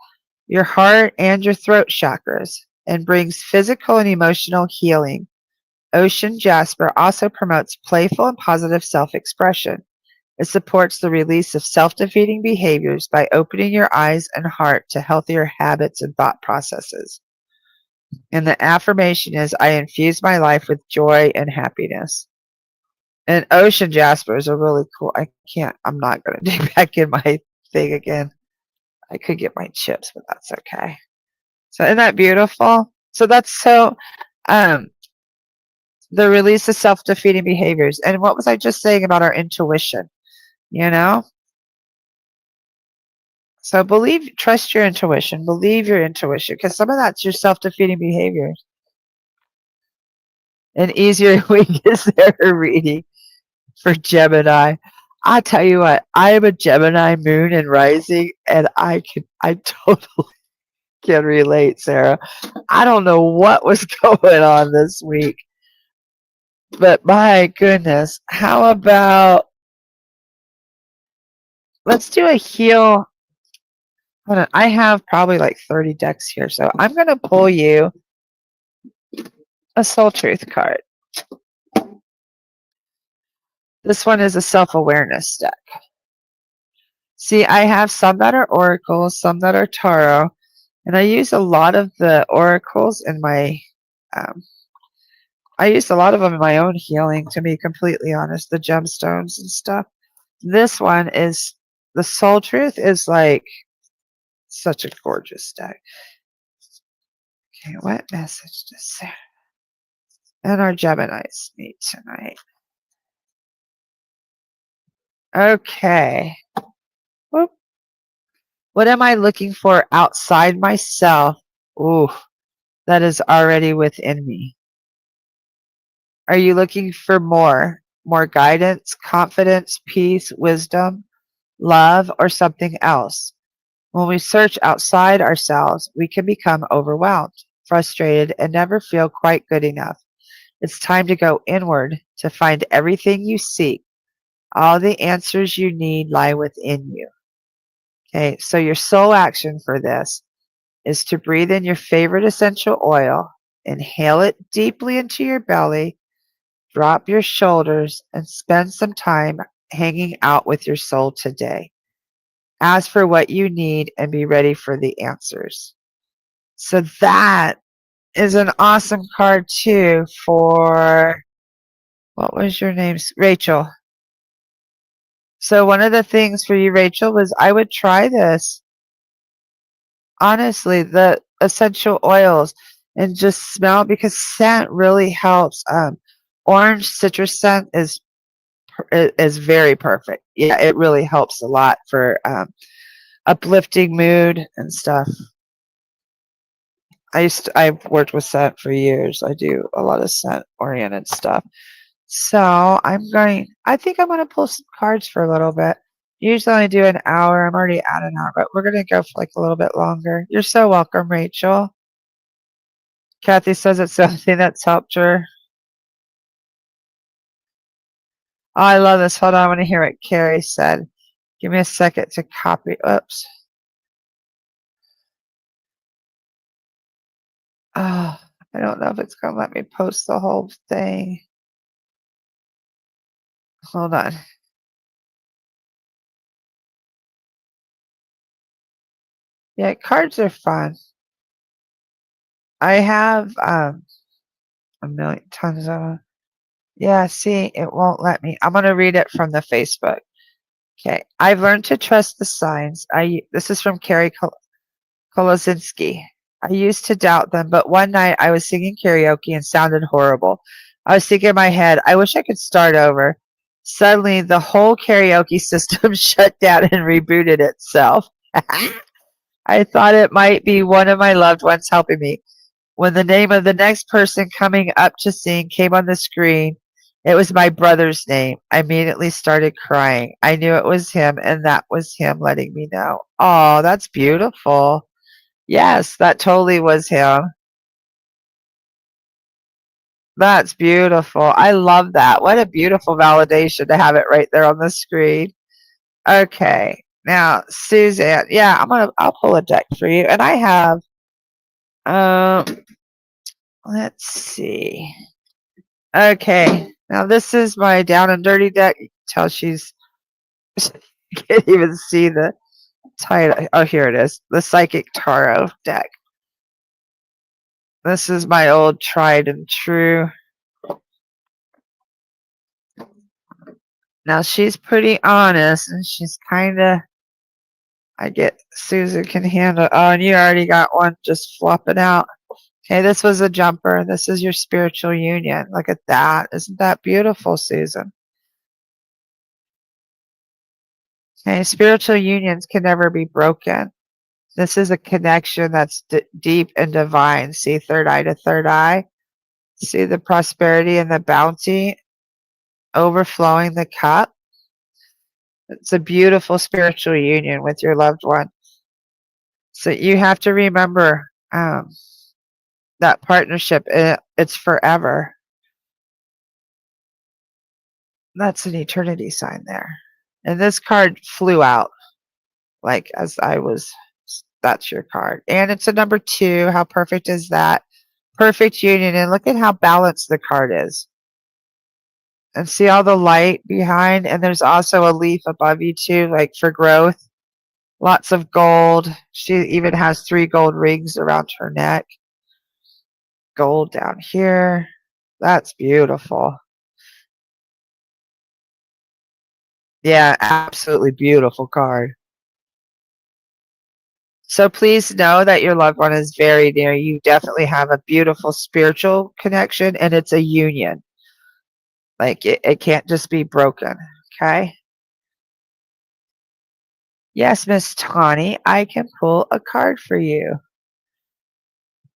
your heart, and your throat chakras, and brings physical and emotional healing. Ocean jasper also promotes playful and positive self-expression. It supports the release of self-defeating behaviors by opening your eyes and heart to healthier habits and thought processes. And the affirmation is, I infuse my life with joy and happiness. And ocean jaspers are really cool. I'm not going to dig back in my thing again. I could get my chips, but that's okay. So isn't that beautiful? So that's the release of self-defeating behaviors. And what was I just saying about our intuition? You know? So trust your intuition, believe your intuition, because some of that's your self-defeating behaviors. An easier week is there reading for Gemini. I tell you what, I am a Gemini moon and rising, and I totally can relate, Sarah. I don't know what was going on this week, but my goodness, how about let's do a heal. Hold on, I have probably like 30 decks here, so I'm going to pull you a Soul Truth card. This one is a self-awareness deck. See, I have some that are oracles, some that are tarot, and I use a lot of the oracles in my I used a lot of them in my own healing, to be completely honest, the gemstones and stuff. This one is the Soul Truth is like such a gorgeous deck. Okay, what message does Sarah and our Geminis need tonight? Okay. Whoop. What am I looking for outside myself? Ooh, that is already within me. Are you looking for more guidance, confidence, peace, wisdom, love, or something else? When we search outside ourselves, we can become overwhelmed, frustrated, and never feel quite good enough. It's time to go inward to find everything you seek. All the answers you need lie within you. Okay, so your sole action for this is to breathe in your favorite essential oil, inhale it deeply into your belly, drop your shoulders, and spend some time hanging out with your soul today. Ask for what you need and be ready for the answers. So that is an awesome card too for, what was your name? Rachel. So one of the things for you, Rachel, was I would try this. Honestly, the essential oils and just smell, because scent really helps. Orange citrus scent is very perfect. Yeah, it really helps a lot for uplifting mood and stuff. I've worked with scent for years. I do a lot of scent oriented stuff. So I think I'm going to pull some cards for a little bit. Usually I do an hour. I'm already at an hour, but we're going to go for like a little bit longer. You're so welcome, Rachel. Kathy says it's something that's helped her. Oh, I love this. Hold on. I want to hear what Carrie said. Give me a second to copy. Oops. Oh, I don't know if it's going to let me post the whole thing. Hold on. Yeah, cards are fun. I have a million tons of them. Yeah, see, it won't let me. I'm going to read it from the Facebook. Okay. I've learned to trust the signs. This is from Carrie Kolosinski. I used to doubt them, but one night I was singing karaoke and sounded horrible. I was thinking in my head, I wish I could start over. Suddenly, the whole karaoke system shut down and rebooted itself. I thought it might be one of my loved ones helping me. When the name of the next person coming up to sing came on the screen, it was my brother's name. I immediately started crying. I knew it was him, and that was him letting me know. Oh, that's beautiful. Yes, that totally was him. That's beautiful. I love that. What a beautiful validation to have it right there on the screen. Okay. Now, Suzanne. Yeah, I'll pull a deck for you. And I have um let's see. Okay. Now this is my down and dirty deck. You can tell she's you can't even see the title. Oh, here it is. The Psychic Tarot deck. This is my old tried and true. Now she's pretty honest, and she's kind of. I get Susan can handle. Oh, and you already got one just flopping out. Okay, this was a jumper. This is your spiritual union. Look at that. Isn't that beautiful, Susan? Okay, spiritual unions can never be broken. This is a connection that's deep and divine. See third eye to third eye. See the prosperity and the bounty overflowing the cup. It's a beautiful spiritual union with your loved one. So you have to remember that partnership. It's forever. That's an eternity sign there. And this card flew out like as I was. That's your card. And it's a number 2. How perfect is that? Perfect union. And look at how balanced the card is. And see all the light behind. And there's also a leaf above you too, like for growth. Lots of gold. She even has 3 gold rings around her neck. Gold down here. That's beautiful. Yeah, absolutely beautiful card. So please know that your loved one is very near. You definitely have a beautiful spiritual connection, and it's a union. Like it can't just be broken. Okay. Yes, Miss Tawny, I can pull a card for you.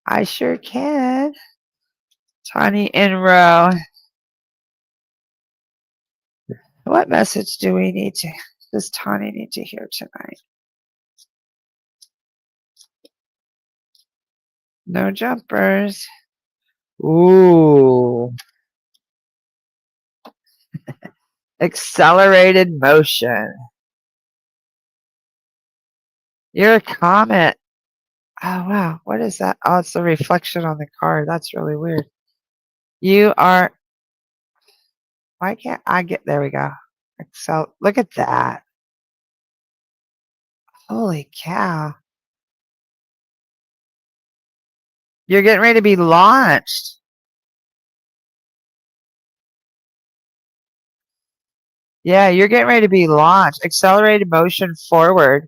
I sure can. Tawny in row. What message does Tawny need to hear tonight? No jumpers. Ooh. Accelerated motion. You're a comet. Oh, wow. What is that? Oh, it's the reflection on the card. That's really weird. You are. Why can't I get. There we go. Excel. Look at that. Holy cow. You're getting ready to be launched. Yeah, you're getting ready to be launched. Accelerated motion forward.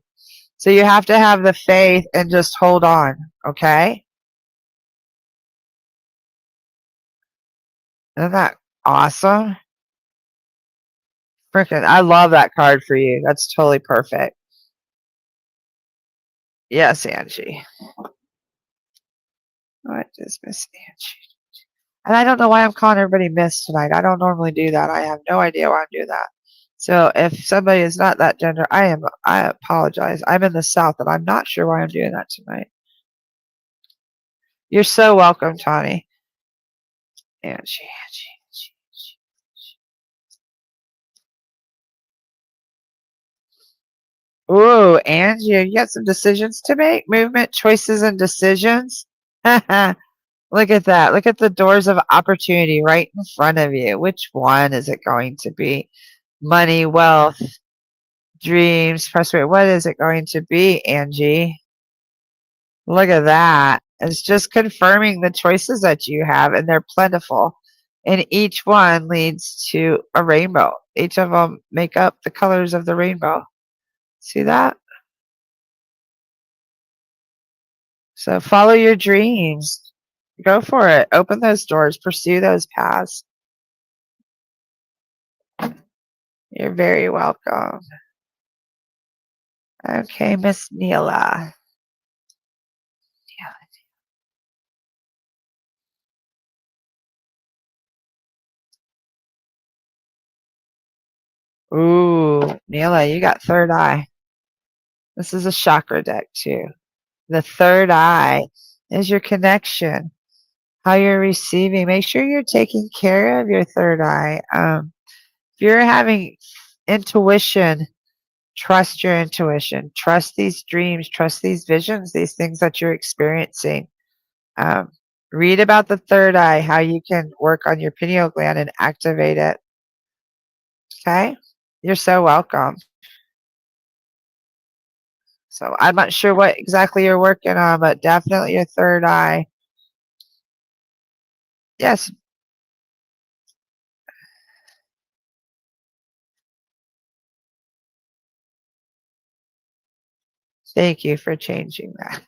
So you have to have the faith and just hold on, okay? Isn't that awesome? Freaking, I love that card for you. That's totally perfect. Yes, Angie. What is Miss Angie? And I don't know why I'm calling everybody Miss tonight. I don't normally do that. I have no idea why I'm doing that. So if somebody is not that gender, I apologize. I'm in the South and I'm not sure why I'm doing that tonight. You're so welcome, Tawny. Angie. Ooh, Angie, you got some decisions to make? Movement, choices, and decisions? Look at that. Look at the doors of opportunity right in front of you. Which one is it going to be? Money, wealth, dreams, prosperity. What is it going to be, Angie? Look at that. It's just confirming the choices that you have, and they're plentiful. And each one leads to a rainbow. Each of them make up the colors of the rainbow. See that? So follow your dreams. Go for it. Open those doors. Pursue those paths. You're very welcome. Okay, Miss Neela. Ooh, Neela, you got third eye. This is a chakra deck too. The third eye is your connection, how you're receiving. Make sure you're taking care of your third eye. If you're having intuition, trust your intuition. Trust these dreams. Trust these visions, these things that you're experiencing. Um, read about the third eye, how you can work on your pineal gland and activate it. Okay? You're so welcome. So I'm not sure what exactly you're working on, but definitely your third eye. Yes. Thank you for changing that.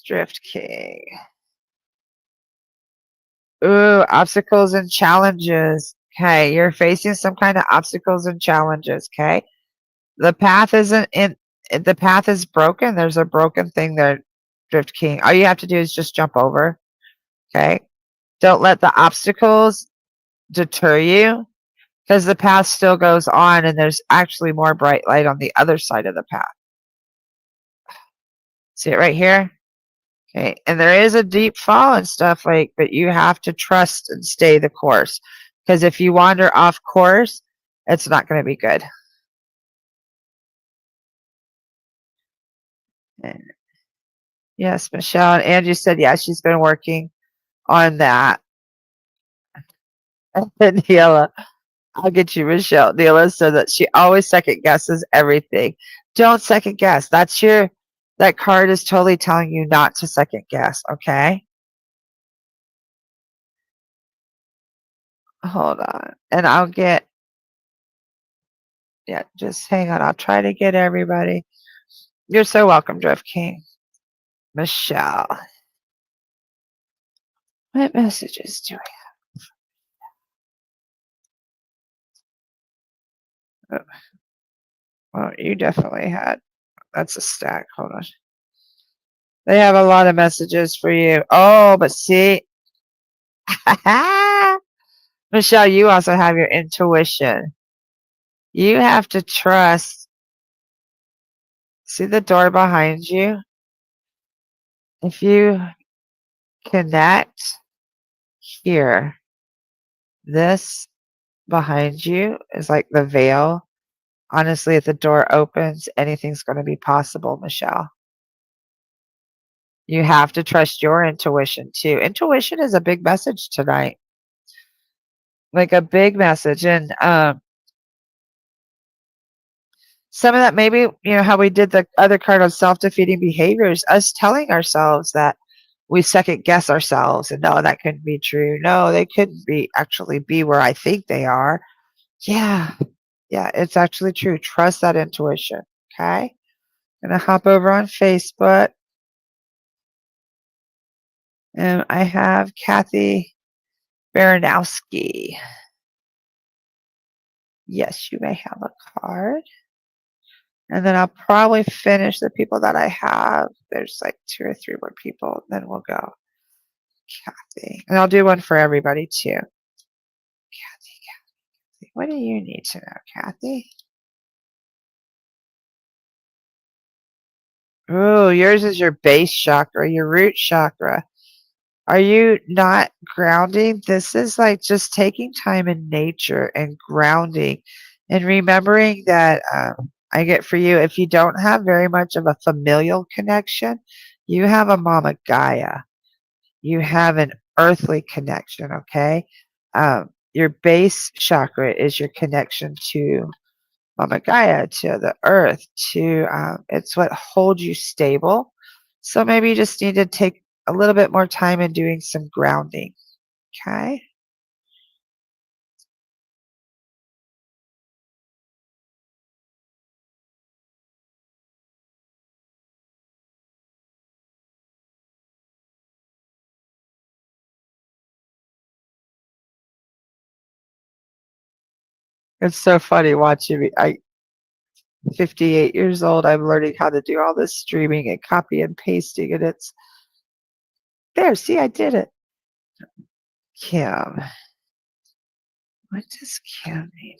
Drift King. Ooh, obstacles and challenges. Okay, you're facing some kind of obstacles and challenges. Okay, the path isn't in. The path is broken. There's a broken thing there, Drift King. All you have to do is just jump over. Okay, don't let the obstacles deter you because the path still goes on, and there's actually more bright light on the other side of the path. See it right here? Okay, and there is a deep fall and stuff like, but you have to trust and stay the course. Because if you wander off course, it's not going to be good. And yes, Michelle and Angie said, yeah, she's been working on that. And Neela, I'll get you, Michelle. Neela said that she always second guesses everything. Don't second guess. That card is totally telling you not to second guess, okay? Hold on. And I'll get, yeah, just hang on. I'll try to get everybody. You're so welcome, Drift King. Michelle. What messages do we have? Well, you definitely had. That's a stack. Hold on. They have a lot of messages for you. Oh, but see, Michelle, you also have your intuition. You have to trust. See the door behind you? If you connect here, This behind you is like the veil. Honestly, if the door opens, anything's going to be possible, Michelle. You have to trust your intuition too. Intuition is a big message tonight, like a big message. And some of that maybe, how we did the other card on self-defeating behaviors, us telling ourselves that we second guess ourselves and no, that couldn't be true. No, they couldn't actually be where I think they are. Yeah. Yeah, it's actually true. Trust that intuition. Okay. Gonna hop over on Facebook. And I have Kathy Baranowski. Yes, you may have a card. And then I'll probably finish the people that I have. There's like 2 or 3 more people. Then we'll go. Kathy. And I'll do one for everybody too. Kathy. What do you need to know, Kathy? Oh, yours is your base chakra, your root chakra. Are you not grounding? This is like just taking time in nature and grounding and remembering that I get for you, if you don't have very much of a familial connection, you have a Mama Gaia. You have an earthly connection, okay? Your base chakra is your connection to Mama Gaia, to the earth, it's what holds you stable. So maybe you just need to take a little bit more time in doing some grounding. Okay. It's so funny watching me. 58 years old. I'm learning how to do all this streaming and copy and pasting, and it's there. See, I did it. Kim. What does Kim need?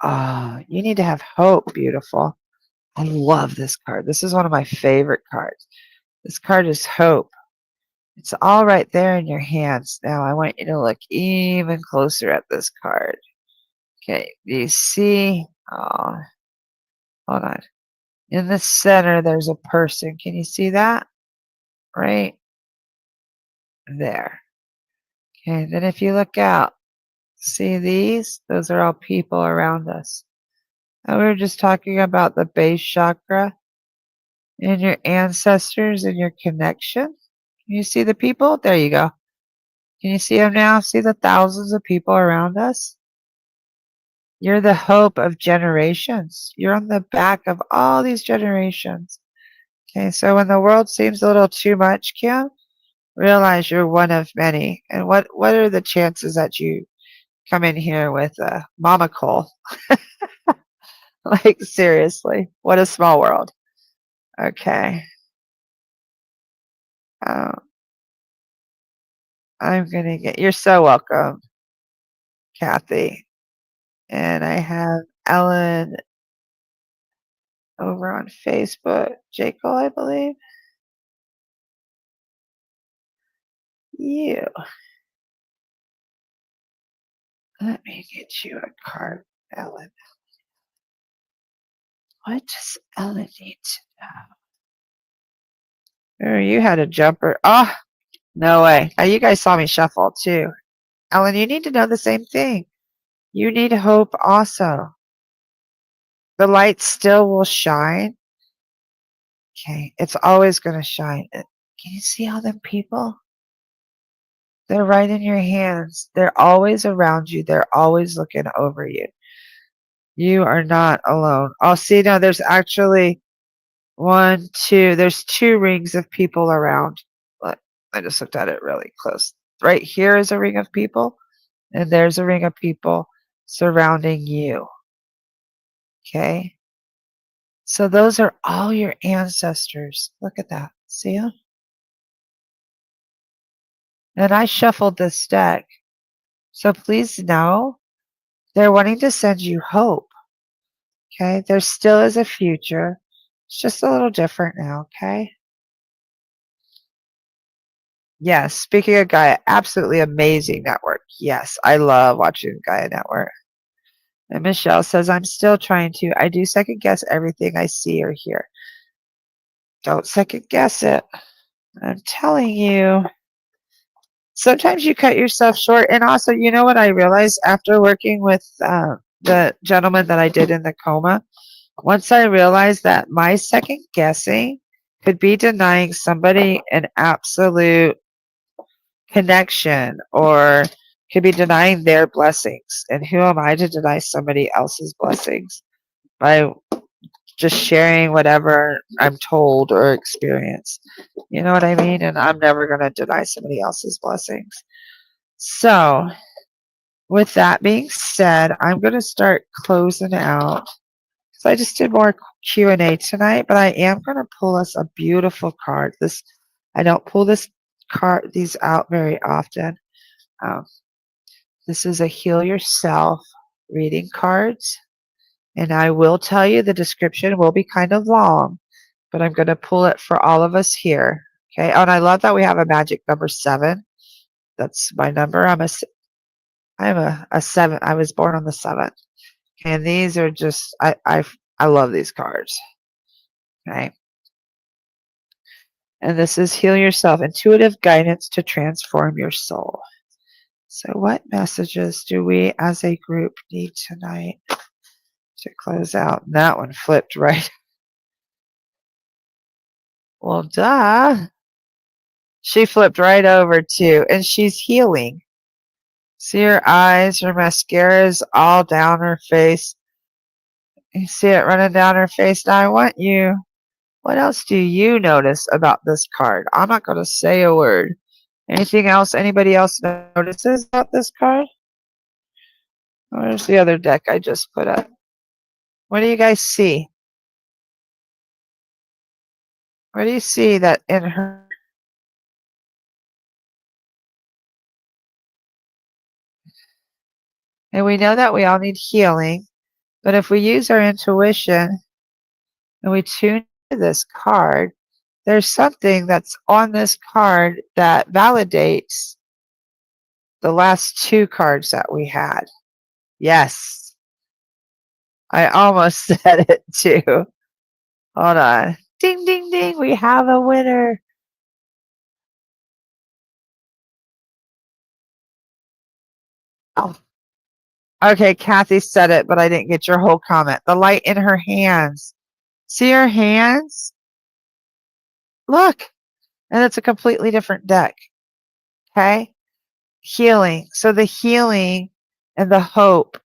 Oh, you need to have hope, beautiful. I love this card. This is one of my favorite cards. This card is hope. It's all right there in your hands. Now I want you to look even closer at this card. Okay, do you see? Oh, hold on. In the center, there's a person. Can you see that? Right there. Okay, then if you look out, see these? Those are all people around us. And we were just talking about the base chakra and your ancestors and your connection. Can you see the people? There you go. Can you see them now? See the thousands of people around us? You're the hope of generations. You're on the back of all these generations. Okay, so when the world seems a little too much, Kim, realize you're one of many. And what are the chances that you come in here with a mama Cole? Like, seriously, what a small world. Okay. Um, I'm going to you're so welcome, Kathy. And I have Ellen over on Facebook. Jekyll, I believe. You. Let me get you a card, Ellen. What does Ellen need to know? Oh, you had a jumper. Oh, no way. Now, you guys saw me shuffle too. Ellen, you need to know the same thing. You need hope also. The light still will shine. Okay, it's always going to shine. Can you see all them people? They're right in your hands. They're always around you. They're always looking over you. You are not alone. Oh, see, now there's actually 1, 2. There's 2 rings of people around. Look, I just looked at it really close. Right here is a ring of people, and there's a ring of people surrounding you. Okay? So those are all your ancestors. Look at that. See them? And I shuffled this deck. So please know they're wanting to send you hope. Okay? There still is a future. It's just a little different now, okay? Yes, speaking of Gaia, absolutely amazing network. Yes, I love watching Gaia Network. And Michelle says, I'm still trying to. I do second guess everything I see or hear. Don't second guess it. I'm telling you. Sometimes you cut yourself short. And also, you know what I realized after working with the gentleman that I did in the coma? Once I realized that my second guessing could be denying somebody an absolute connection or could be denying their blessings. And who am I to deny somebody else's blessings by just sharing whatever I'm told or experience? You know what I mean? And I'm never going to deny somebody else's blessings. So, with that being said, I'm going to start closing out. So I just did more Q&A tonight, but I am going to pull us a beautiful card. I don't pull these out very often. Um, this is a Heal Yourself reading cards. And I will tell you the description will be kind of long, but I'm going to pull it for all of us here. Okay. Oh, and I love that we have a magic number 7. That's my number. I'm a 7. I was born on the 7th. And these are just, I love these cards. Okay. And this is Heal Yourself, intuitive guidance to transform your soul. So what messages do we as a group need tonight to close out? And that one flipped right. Well, duh. She flipped right over too. And she's healing. See her eyes, her mascara is all down her face. You see it running down her face. Now I want you. What else do you notice about this card? I'm not going to say a word. Anything else anybody else notices about this card? Where's the other deck I just put up? What do you guys see? What do you see that in her? And we know that we all need healing, but if we use our intuition and we tune to this card, there's something that's on this card that validates the last 2 cards that we had. Yes. I almost said it too. Hold on. Ding, ding, ding. We have a winner. Oh. Okay, Kathy said it, but I didn't get your whole comment. The light in her hands. See her hands? Look. And it's a completely different deck. Okay? Healing. So the healing and the hope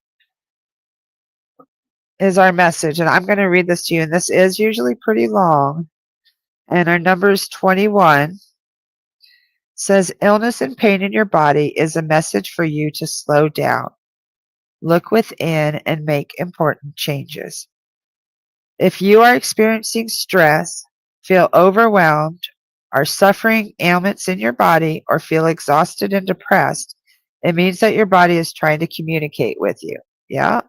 is our message. And I'm going to read this to you. And this is usually pretty long. And our number is 21. Says illness and pain in your body is a message for you to slow down. Look within and make important changes. If you are experiencing stress, feel overwhelmed, are suffering ailments in your body, or feel exhausted and depressed, it means that your body is trying to communicate with you. Yeah?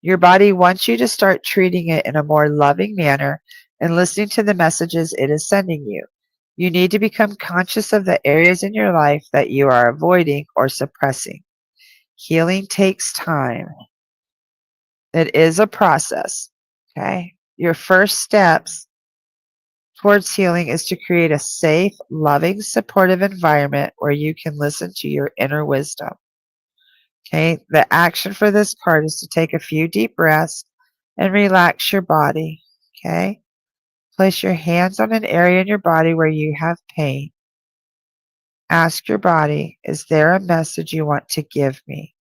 Your body wants you to start treating it in a more loving manner and listening to the messages it is sending you. You need to become conscious of the areas in your life that you are avoiding or suppressing. Healing takes time. It is a process. Okay? Your first steps towards healing is to create a safe, loving, supportive environment where you can listen to your inner wisdom. Okay? The action for this card is to take a few deep breaths and relax your body. Okay? Place your hands on an area in your body where you have pain. Ask your body, is there a message you want to give me?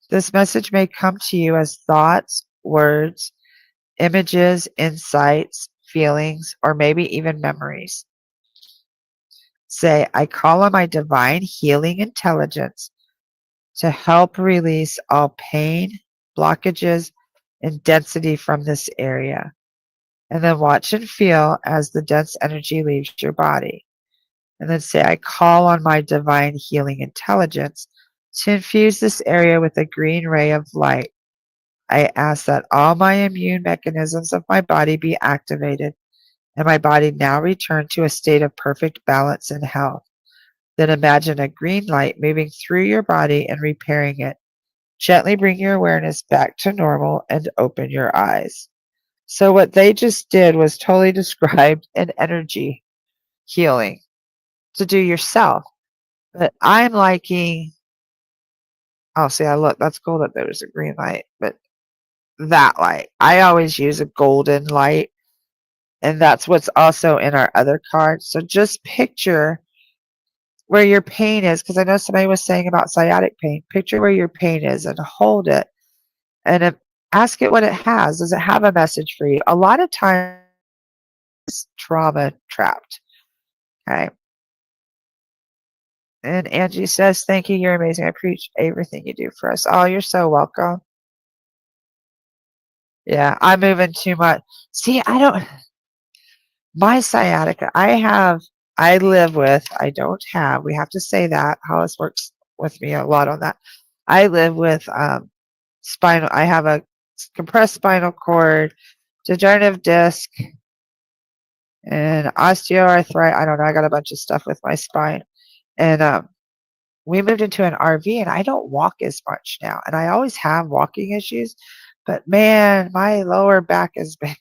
This message may come to you as thoughts, words, images, insights, feelings, or maybe even memories. Say, I call on my divine healing intelligence to help release all pain, blockages, and density from this area. And then watch and feel as the dense energy leaves your body. And then say, I call on my divine healing intelligence to infuse this area with a green ray of light. I ask that all my immune mechanisms of my body be activated and my body now return to a state of perfect balance and health. Then imagine a green light moving through your body and repairing it. Gently bring your awareness back to normal and open your eyes. So what they just did was totally described an energy healing to do yourself. But I'm liking, oh, see, I look, that's cool that there was a green light, but that light, I always use a golden light, and that's what's also in our other card. So just picture where your pain is, because I know somebody was saying about sciatic pain. Picture where your pain is and hold it and ask it what it has. Does it have a message for you? A lot of times, it's trauma trapped. Okay. And Angie says, thank you. You're amazing. I appreciate everything you do for us. Oh, you're so welcome. Yeah, I'm moving too much. See, my sciatica, I live with, I don't have, we have to say that. Hollis works with me a lot on that. I live with I have a compressed spinal cord, degenerative disc, and osteoarthritis. I don't know. I got a bunch of stuff with my spine. And we moved into an RV and I don't walk as much now. And I always have walking issues. But man, my lower back has been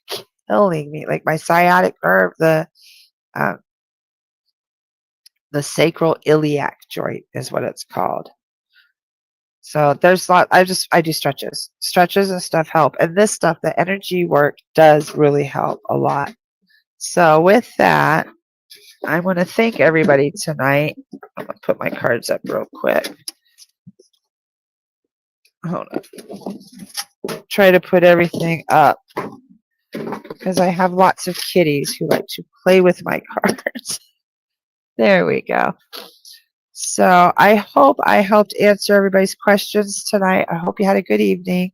killing me. Like my sciatic nerve, uh, the sacral iliac joint is what it's called. So there's a lot. I do stretches. Stretches and stuff help. And this stuff, the energy work does really help a lot. So with that, I want to thank everybody tonight. I'm going to put my cards up real quick. Hold on. Try to put everything up because I have lots of kitties who like to play with my cards. There we go. So I hope I helped answer everybody's questions tonight. I hope you had a good evening.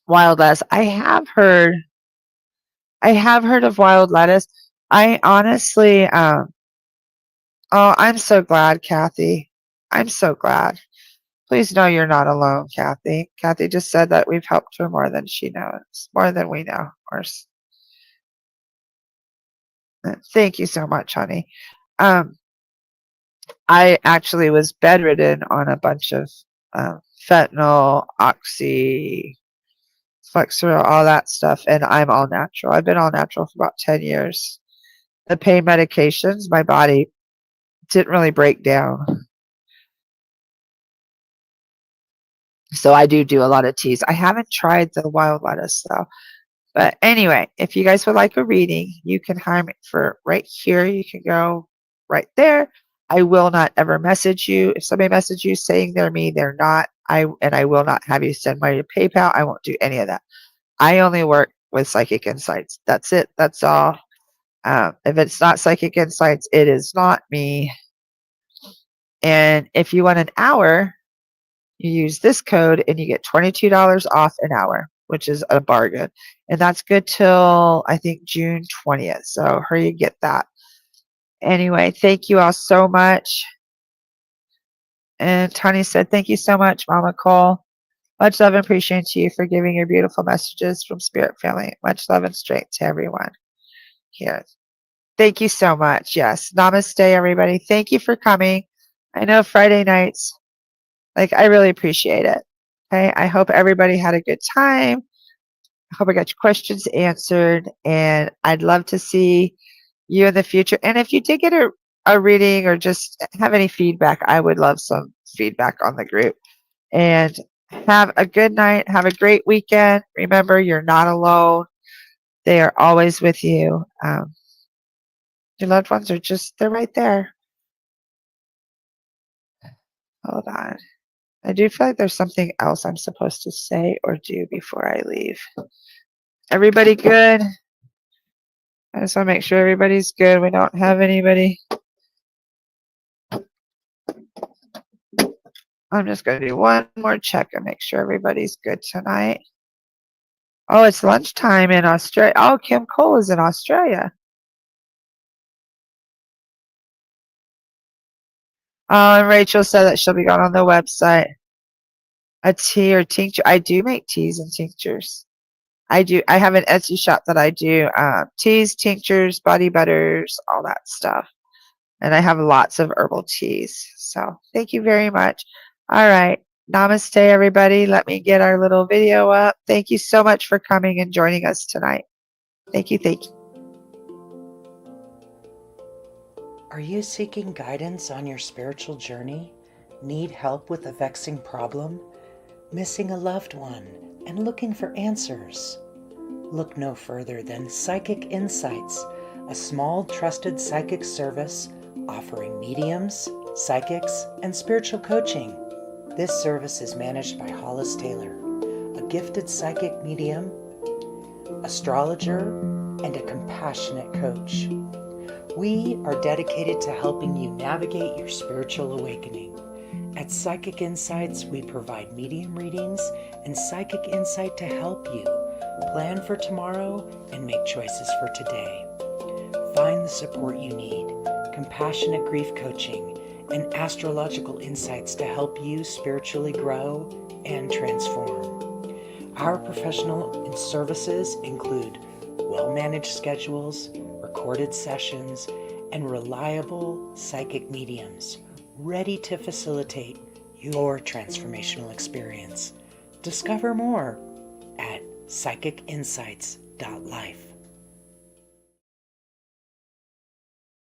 Wild lettuce. I have heard of wild lettuce. I honestly, oh, I'm so glad, Kathy. I'm so glad. Please know you're not alone, Kathy. Kathy just said that we've helped her more than she knows, more than we know. Thank you so much, honey. I actually was bedridden on a bunch of fentanyl, oxy, Flexeril, all that stuff, and I'm all natural. I've been all natural for about 10 years. The pain medications, my body didn't really break down. So I do a lot of teas. I haven't tried the wild lettuce though. But anyway, if you guys would like a reading, you can hire me for right here. You can go right there. I will not ever message you. If somebody messages you saying they're me, they're not. I will not have you send money to PayPal. I won't do any of that. I only work with Psychic Insights. That's it. That's all. If it's not Psychic Insights, it is not me. And if you want an hour, you use this code and you get $22 off an hour, which is a bargain. And that's good till I think June 20th. So hurry and get that. Anyway, thank you all so much. And Tony said, thank you so much, Mama Cole. Much love and appreciation to you for giving your beautiful messages from Spirit Family. Much love and strength to everyone here. Thank you so much. Yes. Namaste, everybody. Thank you for coming. I know Friday nights, I really appreciate it. Okay. I hope everybody had a good time. I hope I got your questions answered. And I'd love to see you in the future. And if you did get a reading or just have any feedback, I would love some feedback on the group. And have a good night. Have a great weekend. Remember, you're not alone. They are always with you. Your loved ones are they're right there. Hold on. I do feel like there's something else I'm supposed to say or do before I leave. Everybody good? I just want to make sure everybody's good. We don't have anybody. I'm just going to do one more check and make sure everybody's good tonight. Oh, it's lunchtime in Australia. Oh, Kim Cole is in Australia. Oh, and Rachel said that she'll be going on the website. a tea or tincture. I do make teas and tinctures. I do. I have an Etsy shop that I do teas, tinctures, body butters, all that stuff. And I have lots of herbal teas. So thank you very much. All right. Namaste, everybody. Let me get our little video up. Thank you so much for coming and joining us tonight. Thank you. Thank you. Are you seeking guidance on your spiritual journey? Need help with a vexing problem? Missing a loved one and looking for answers? Look no further than Psychic Insights, a small trusted psychic service offering mediums, psychics, and spiritual coaching. This service is managed by Hollis Taylor, a gifted psychic medium, astrologer, and a compassionate coach. We are dedicated to helping you navigate your spiritual awakening. At Psychic Insights, we provide medium readings and psychic insight to help you plan for tomorrow and make choices for today. Find the support you need, compassionate grief coaching, and astrological insights to help you spiritually grow and transform. Our professional services include well-managed schedules, recorded sessions, and reliable psychic mediums ready to facilitate your transformational experience. Discover more at psychicinsights.life.